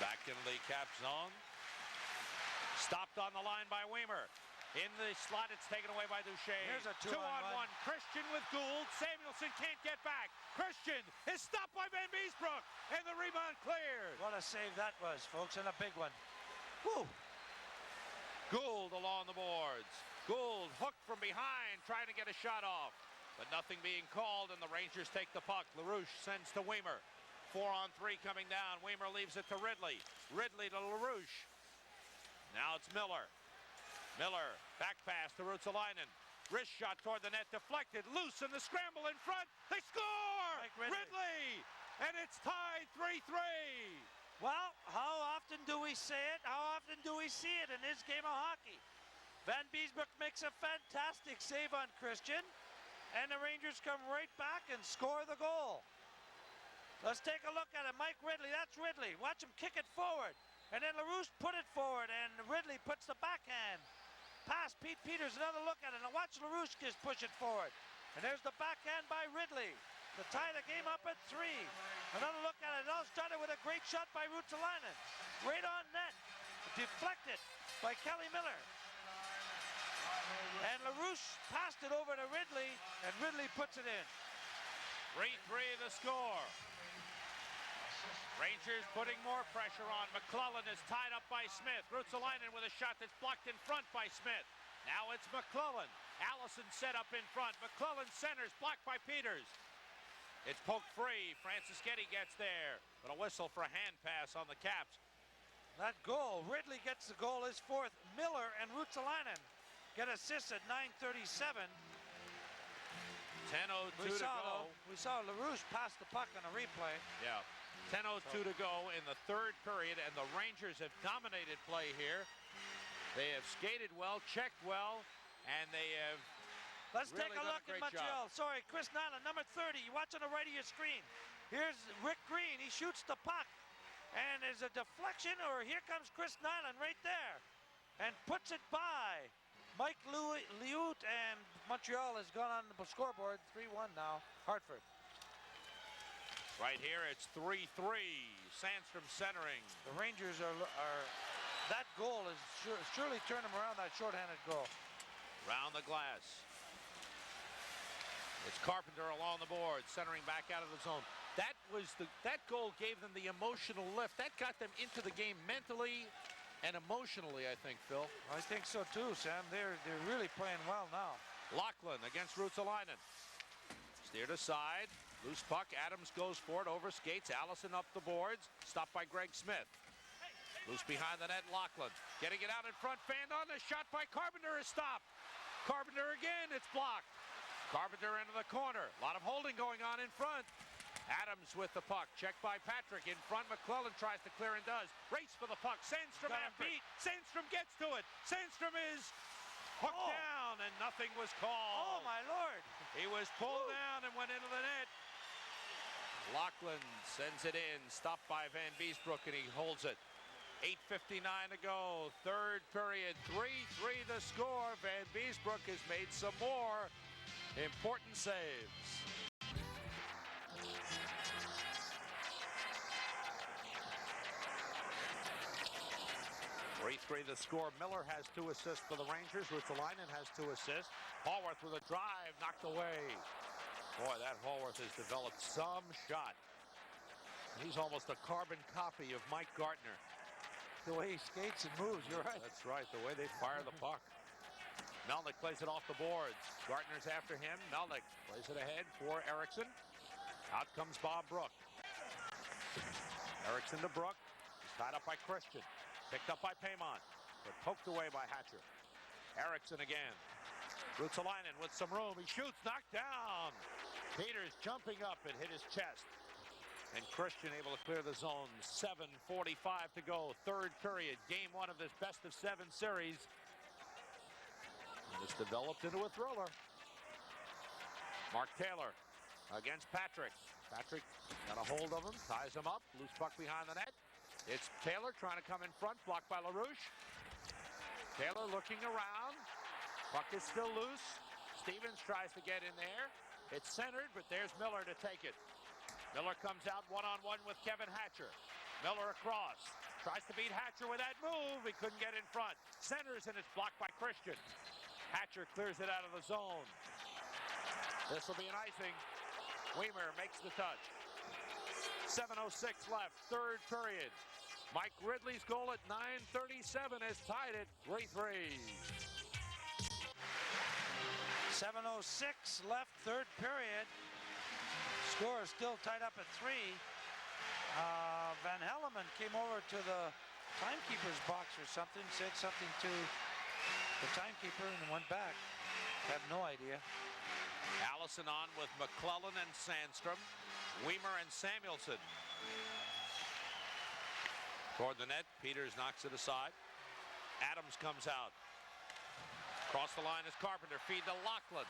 Back into the Cap zone. Stopped on the line by Weimer. In the slot, it's taken away by Duchesne. Here's a 2-on-1. Christian with Gould. Samuelson can't get back. Christian is stopped by Van Beesbrook, and the rebound cleared. What a save that was, folks, and a big one. Woo! Gould along the boards. Gould hooked from behind, trying to get a shot off, but nothing being called, and the Rangers take the puck. LaRouche sends to Weimer. 4-on-3 coming down. Weimer leaves it to Ridley. Ridley to LaRouche. Now it's Miller. Miller, back pass to Ruotsalainen. Wrist shot toward the net, deflected, loose in the scramble in front. They score! Ridley! And it's tied 3-3. Well, how often do we say it? How often do we see it in this game of hockey? Van Beesbrook makes a fantastic save on Christian, and the Rangers come right back and score the goal. Let's take a look at it. Mike Ridley, that's Ridley. Watch him kick it forward. And then LaRouche put it forward, and Ridley puts the backhand. Pass, Pete Peters, another look at it. Now watch LaRouche just push it forward. And there's the backhand by Ridley to tie the game up at 3. Another look at it. It all started with a great shot by Ruotsalainen. Right on net. Deflected by Kelly Miller. And LaRouche passed it over to Ridley, and Ridley puts it in. 3-3 the score. Rangers putting more pressure on. McClellan is tied up by Smith. Ruotsalainen with a shot that's blocked in front by Smith. Now it's McClellan. Allison set up in front. McClellan centers, blocked by Peters. It's poked free. Francis Getty gets there. But a whistle for a hand pass on the Caps. That goal, Ridley gets the goal, his fourth. Miller and Ruotsalainen get assists at 9:37. 10:02 to go. We saw LaRouche pass the puck on a replay. Yeah. 10:02 to go in the third period, and the Rangers have dominated play here. They have skated well, checked well, and they have Let's really take a look at Montreal. Sorry, Chris Nyland, number 30. You watch on the right of your screen. Here's Rick Green. He shoots the puck, and there's a deflection, or here comes Chris Nyland right there, and puts it by Mike Liut, and Montreal has gone on the scoreboard. 3-1 now. Hartford. Right here, it's 3-3. Sandstrom centering. The Rangers are that goal is surely turned them around, that shorthanded goal. Round the glass. It's Carpenter along the board, centering back out of the zone. That goal gave them the emotional lift. That got them into the game mentally and emotionally, I think, Phil. I think so too, Sam. They're really playing well now. Lockland against Ruotsalainen. Steered aside. Loose puck. Adams goes for it, over skates. Allison up the boards. Stopped by Greg Smith. Loose behind the net, Lockland. Getting it out in front. Fanned on. The shot by Carpenter is stopped. Carpenter again. It's blocked. Carpenter into the corner. A lot of holding going on in front. Adams with the puck. Checked by Patrick. In front, McClellan tries to clear and does. Race for the puck. Sandstrom after it. Sandstrom gets to it. Sandstrom is hooked down, and nothing was called. Oh, my Lord. He was pulled down and went into the net. Lockland sends it in, stopped by Van Beesbroek, and he holds it. 8:59 to go, third period, 3-3 the score. Van Beesbroek has made some more important saves. Three the score. Miller has 2 assists for the Rangers. Ruotsalainen has 2 assists. Hallworth with a drive, knocked away. Boy, that Hallworth has developed some shot. He's almost a carbon copy of Mike Gartner. The way he skates and moves, you're right. That's right, the way they fire the puck. Melnick plays it off the boards. Gartner's after him. Melnick plays it ahead for Eriksson. Out comes Bob Brook. Eriksson to Brook. He's tied up by Christian. Picked up by Paymont, but poked away by Hatcher. Eriksson again. Ruotsalainen with some room. He shoots, knocked down. Peters jumping up and hit his chest. And Christian able to clear the zone. 7:45 to go. Third period. Game 1 of this best-of-7 series. And it's developed into a thriller. Mark Taylor against Patrick. Patrick got a hold of him, ties him up. Loose puck behind the net. It's Taylor trying to come in front, blocked by LaRouche. Taylor looking around. Puck is still loose. Stevens tries to get in there. It's centered, but there's Miller to take it. Miller comes out one-on-one with Kevin Hatcher. Miller across. Tries to beat Hatcher with that move. He couldn't get in front. Centers, and it's blocked by Christian. Hatcher clears it out of the zone. This will be an icing. Weimer makes the touch. 7:06 left, third period. Mike Ridley's goal at 9:37 has tied it 3-3. 7:06 left, third period. Score is still tied up at 3. Van Helleman came over to the timekeeper's box or something, said something to the timekeeper, and went back. I have no idea. Allison on with McClellan and Sandstrom. Weimer and Samuelson. Toward the net, Peters knocks it aside. Adams comes out. Across the line is Carpenter. Feed to Lockland.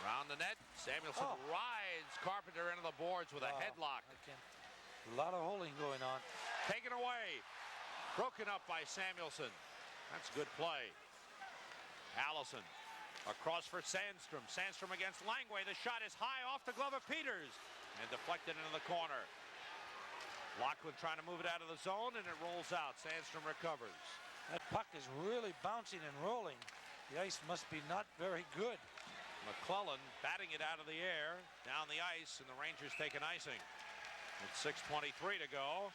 Around the net, Samuelson rides Carpenter into the boards with a headlock. A lot of holding going on. Taken away. Broken up by Samuelson. That's good play. Allison across for Sandstrom. Sandstrom against Langway. The shot is high off the glove of Peters and deflected into the corner. Lockwood trying to move it out of the zone, and it rolls out. Sandstrom recovers. That puck is really bouncing and rolling. The ice must be not very good. McClellan batting it out of the air, down the ice, and the Rangers take an icing. With 6:23 to go.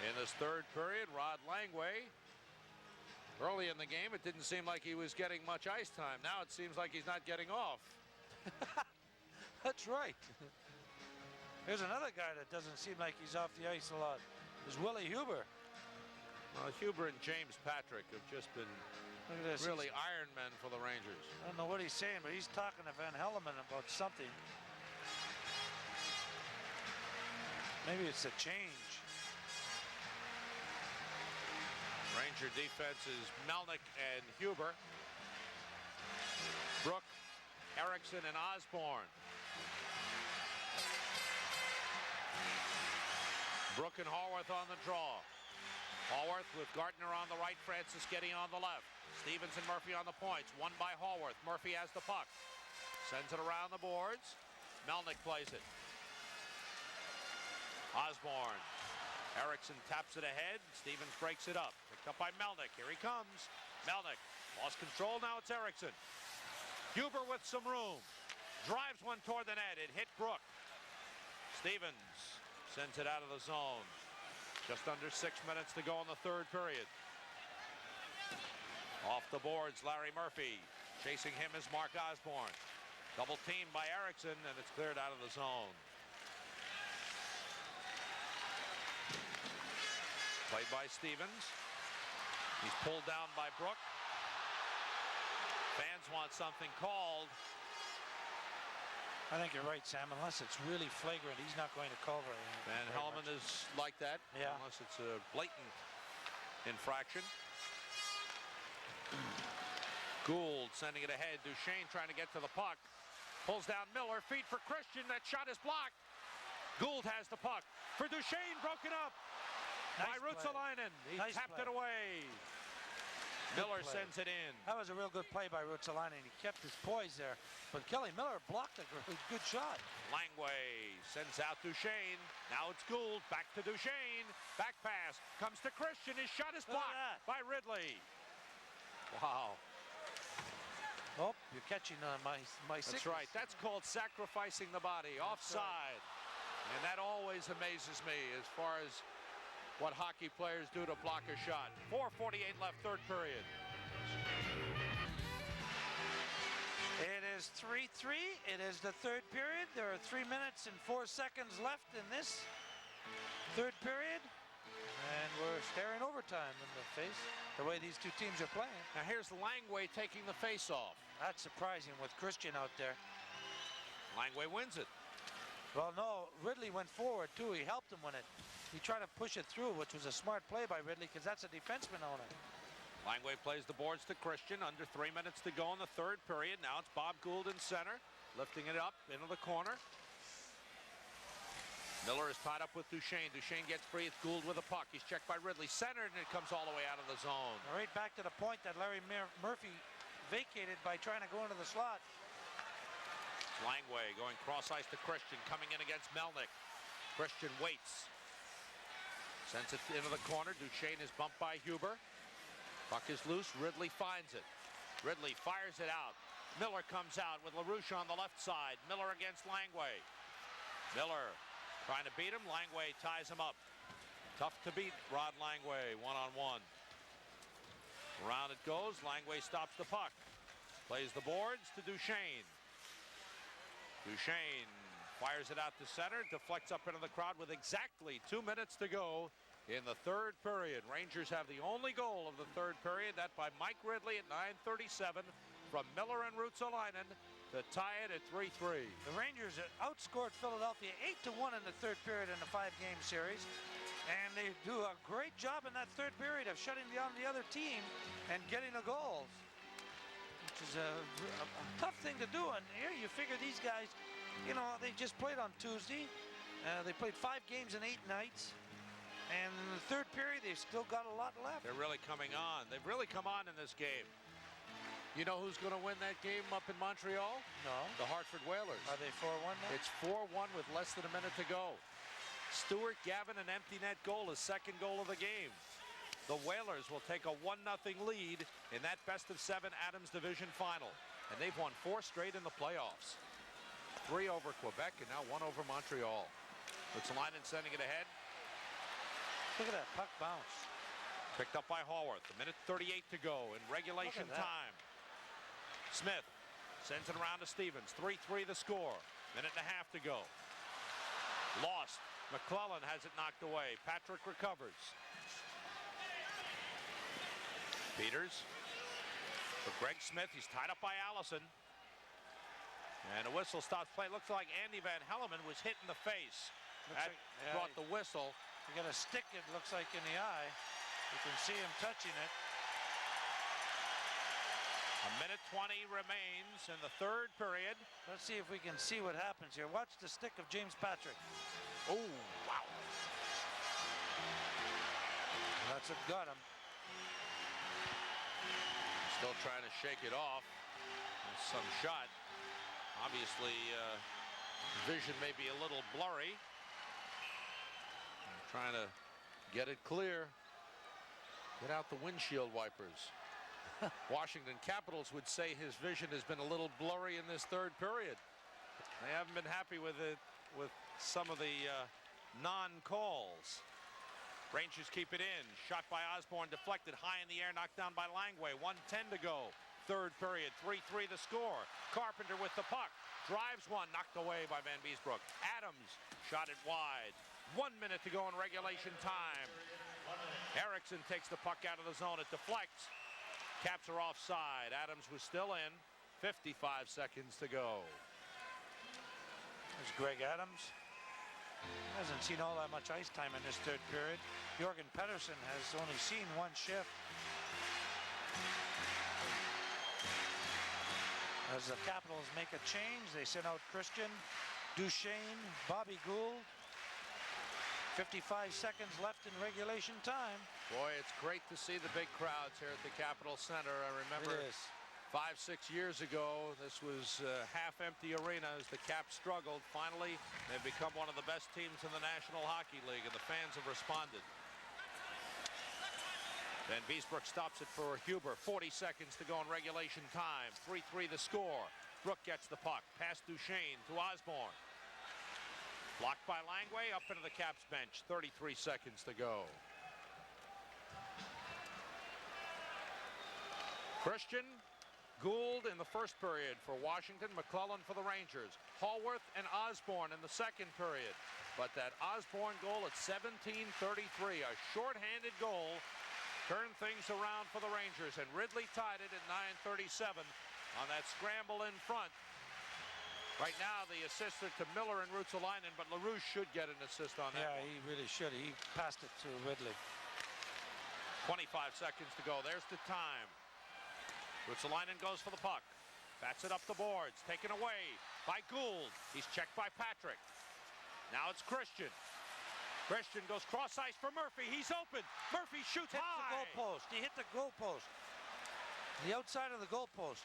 In this third period, Rod Langway. Early in the game, it didn't seem like he was getting much ice time. Now it seems like he's not getting off. That's right. There's another guy that doesn't seem like he's off the ice a lot. Is Willie Huber. Well, Huber and James Patrick have just been really Iron Men for the Rangers. I don't know what he's saying, but he's talking to Van Helleman about something. Maybe it's a change. Ranger defense is Melnick and Huber. Brook, Erickson, and Osborne. Brook and Haworth on the draw. Haworth with Gardner on the right, Francis Getty on the left. Stevens and Murphy on the points. Won by Haworth. Murphy has the puck. Sends it around the boards. Melnick plays it. Osborne. Erickson taps it ahead. Stevens breaks it up. Picked up by Melnick. Here he comes. Melnick lost control. Now it's Erickson. Huber with some room. Drives one toward the net. It hit Brook. Stevens sends it out of the zone. Just under 6 minutes to go in the third period. Off the boards, Larry Murphy. Chasing him is Mark Osborne. Double teamed by Erickson, and it's cleared out of the zone. Played by Stevens. He's pulled down by Brook. Fans want something called. I think you're right, Sam. Unless it's really flagrant, he's not going to call very much. Van Helleman is like that, yeah. Unless it's a blatant infraction. Gould sending it ahead. Duchesne trying to get to the puck. Pulls down Miller. Feed for Christian. That shot is blocked. Gould has the puck. For Duchesne, broken up by Ruotsalainen. He tapped it away. Miller sends it in. That was a real good play by Ruotsalainen. He kept his poise there. But Kelly Miller blocked a good shot. Langway sends out Duchesne. Now it's Gould. Back to Duchesne. Back pass. Comes to Christian. His shot is blocked by Ridley. Wow. Oh, you're catching my sickness. That's right. That's called sacrificing the body. Offside. And that always amazes me as far as what hockey players do to block a shot. 4:48 left, third period. It is 3-3. It is the third period. There are 3 minutes and 4 seconds left in this third period. And we're staring overtime in the face, the way these two teams are playing. Now here's Langway taking the face-off. That's surprising with Christian out there. Langway wins it. Well, no, Ridley went forward, too. He helped him win it. He tried to push it through, which was a smart play by Ridley, because that's a defenseman on it. Langway plays the boards to Christian. Under 3 minutes to go in the third period. Now it's Bob Gould in center, lifting it up into the corner. Miller is tied up with Duchesne. Duchesne gets free. It's Gould with a puck. He's checked by Ridley. Centered, and it comes all the way out of the zone. Right back to the point that Larry Murphy vacated by trying to go into the slot. Langway going cross ice to Christian, coming in against Melnick. Christian waits. Sends it into the corner. Duchesne is bumped by Huber. Puck is loose. Ridley finds it. Ridley fires it out. Miller comes out with LaRouche on the left side. Miller against Langway. Miller trying to beat him. Langway ties him up. Tough to beat Rod Langway one-on-one. Around it goes. Langway stops the puck. Plays the boards to Duchesne. Duchesne fires it out to center. Deflects up into the crowd with exactly 2 minutes to go in the third period. Rangers have the only goal of the third period. That by Mike Ridley at 9:37 from Miller and Ruotsalainen to tie it at 3-3. The Rangers outscored Philadelphia 8-1 in the third period in the 5-game series. And they do a great job in that third period of shutting down the other team and getting the goals, which is a tough thing to do. And here you figure these guys, you know, they just played on Tuesday. They played 5 games in 8 nights. And in the third period, they've still got a lot left. They're really coming on. They've really come on in this game. You know who's going to win that game up in Montreal? No. The Hartford Whalers. Are they 4-1 now? It's 4-1 with less than a minute to go. Stuart Gavin, an empty net goal, his second goal of the game. the Whalers will take a 1-0 lead in that best-of-7 Adams Division final. And they've won 4 straight in the playoffs. 3 over Quebec and now 1 over Montreal. Ruotsalainen sending it ahead. Look at that puck bounce. Picked up by Haworth. 1:38 to go in regulation time. Smith sends it around to Stevens. 3-3 the score. 1.5 minutes to go. Lost. McClellan has it knocked away. Patrick recovers. Peters for Greg Smith. He's tied up by Allison. And a whistle stops play. Looks like Andy Van Helleman was hit in the face. That brought the whistle. He got a stick, it looks like, in the eye. You can see him touching it. 1:20 remains in the third period. Let's see if we can see what happens here. Watch the stick of James Patrick. Oh, wow. That's what got him. Still trying to shake it off. Some shot. Obviously, vision may be a little blurry. I'm trying to get it clear. Get out the windshield wipers. Washington Capitals would say his vision has been a little blurry in this third period. They haven't been happy with it, with some of the non-calls. Rangers keep it in. Shot by Osborne, deflected high in the air, knocked down by Langway. 1:10 to go. Third period, 3-3 the score. Carpenter with the puck. Drives one, knocked away by Van Beesbrook. Adams shot it wide. 1 minute to go in regulation time. Erickson takes the puck out of the zone. It deflects. Caps are offside. Adams was still in. 55 seconds to go. There's Greg Adams. Hasn't seen all that much ice time in this third period. Jorgen Pettersson has only seen 1 shift. As the Capitals make a change, they send out Christian, Duchesne, Bobby Gould. 55 seconds left in regulation time. Boy, it's great to see the big crowds here at the Capitol Center. I remember 5-6 years ago, this was a half-empty arena as the Caps struggled. Finally, they've become one of the best teams in the National Hockey League, and the fans have responded. Van Beesbrook stops it for Huber. 40 seconds to go in regulation time. 3-3 the score. Brook gets the puck. Past Duchesne to Osborne. Blocked by Langway, up into the Caps bench. 33 seconds to go. Christian, Gould in the first period for Washington, McClellan for the Rangers. Haworth and Osborne in the second period. But that Osborne goal at 17:33, a shorthanded goal, turned things around for the Rangers, and Ridley tied it at 9:37 on that scramble in front. Right now, the assist to Miller and Ruotsalainen, but LaRouche should get an assist on that. Yeah, one. he really should. He passed it to Ridley. 25 seconds to go. There's the time. Ruotsalainen goes for the puck. Bats it up the boards. Taken away by Gould. He's checked by Patrick. Now it's Christian. Christian goes cross ice for Murphy. He's open. Murphy shoots Hit high. the goalpost. He hit the goalpost. The outside of the goalpost.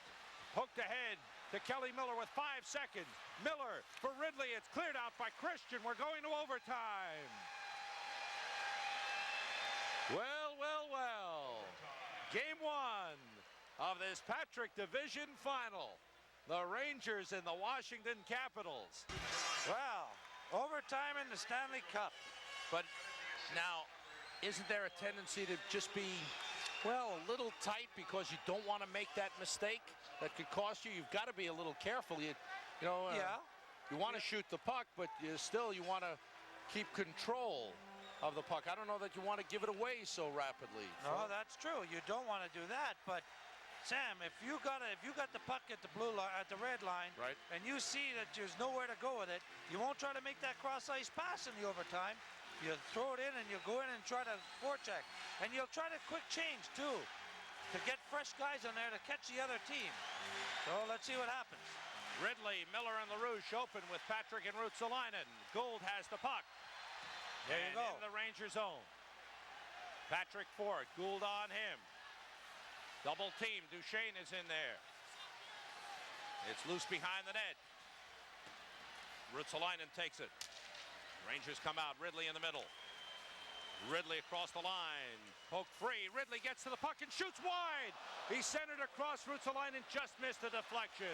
Hooked ahead to Kelly Miller with 5 seconds. Miller for Ridley. It's cleared out by Christian. We're going to overtime. Well, well, well. Game 1 of this Patrick Division final. The Rangers and the Washington Capitals. Wow. Overtime in the Stanley Cup. But now, isn't there a tendency to just be, well, a little tight because you don't want to make that mistake that could cost you? You've got to be a little careful. You want to shoot the puck, but you want to keep control of the puck. I don't know that you want to give it away so rapidly. No, that's true. You don't want to do that. But Sam, if you got the puck at the blue line, at the red line, right, and you see that there's nowhere to go with it, you won't try to make that cross ice pass in the overtime. You throw it in and you go in and try to forecheck, and you'll try to quick change too, to get fresh guys on there to catch the other team. So let's see what happens. Ridley, Miller, and LaRouche open with Patrick and Ruotsalainen. Gould has the puck. There you go. In the Ranger zone. Patrick for it. Gould on him. Double team. Duchesne is in there. It's loose behind the net. Ruotsalainen takes it. Rangers come out. Ridley in the middle. Ridley across the line. Poke free. Ridley gets to the puck and shoots wide. He centered across Ruotsalainen and just missed the deflection.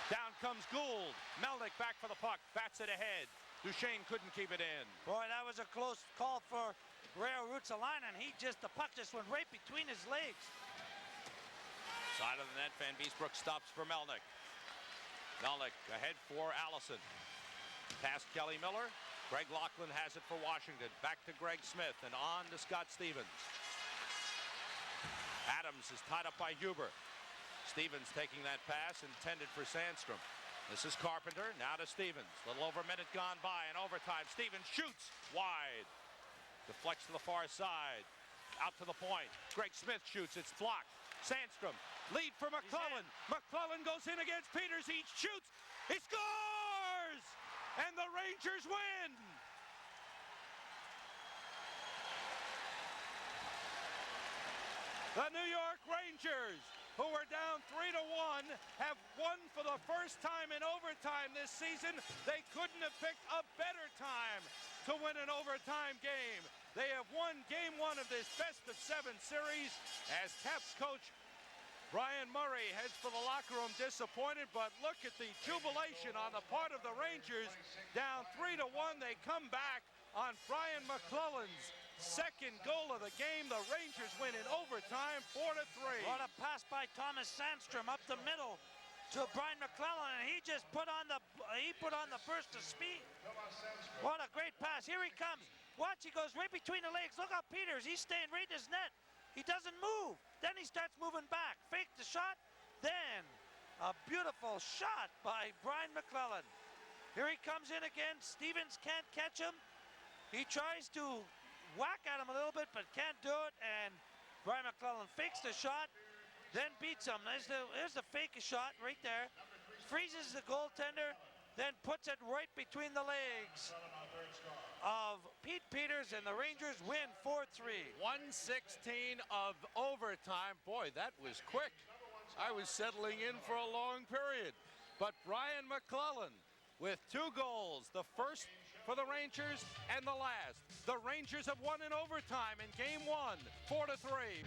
Down comes Gould. Melnick back for the puck. Bats it ahead. Duchesne couldn't keep it in. Boy, that was a close call for Ruotsalainen. The puck just went right between his legs. Side of the net, Van Beesbroek stops for Melnick. Melnick ahead for Allison. Past Kelly Miller. Greg Laughlin has it for Washington. Back to Greg Smith and on to Scott Stevens. Adams is tied up by Huber. Stevens taking that pass intended for Sandstrom. This is Carpenter. Now to Stevens. Little over a minute gone by in overtime. Stevens shoots wide. Deflects to the far side. Out to the point. Greg Smith shoots. It's blocked. Sandstrom. Lead for McClellan. McClellan goes in against Peters. He shoots. He scores! And the Rangers win! The New York Rangers, who were down 3-1, have won for the first time in overtime this season. They couldn't have picked a better time to win an overtime game. They have won game one of this best-of-7 series as Caps coach Brian Murray heads for the locker room disappointed, but look at the jubilation on the part of the Rangers. Down 3-1, they come back on Brian McClellan's second goal of the game. The Rangers win in overtime, 4-3. What a pass by Thomas Sandstrom up the middle to Brian McClellan, and he just put on the burst of speed. What a great pass. Here he comes. Watch, he goes right between the legs. Look how Peters, he's staying right in his net. He doesn't move. Then he starts moving back. Fake the shot. Then a beautiful shot by Brian McClellan. Here he comes in again. Stevens can't catch him. He tries to whack at him a little bit, but can't do it. And Brian McClellan fakes the shot, then beats him. There's the fake shot right there. Freezes the goaltender, then puts it right between the legs of Pete Peters, and the Rangers win 4-3. 1:16 of overtime. Boy, that was quick. I was settling in for a long period. But Brian McClellan with 2 goals, the first for the Rangers and the last. The Rangers have won in overtime in game 1, 4-3.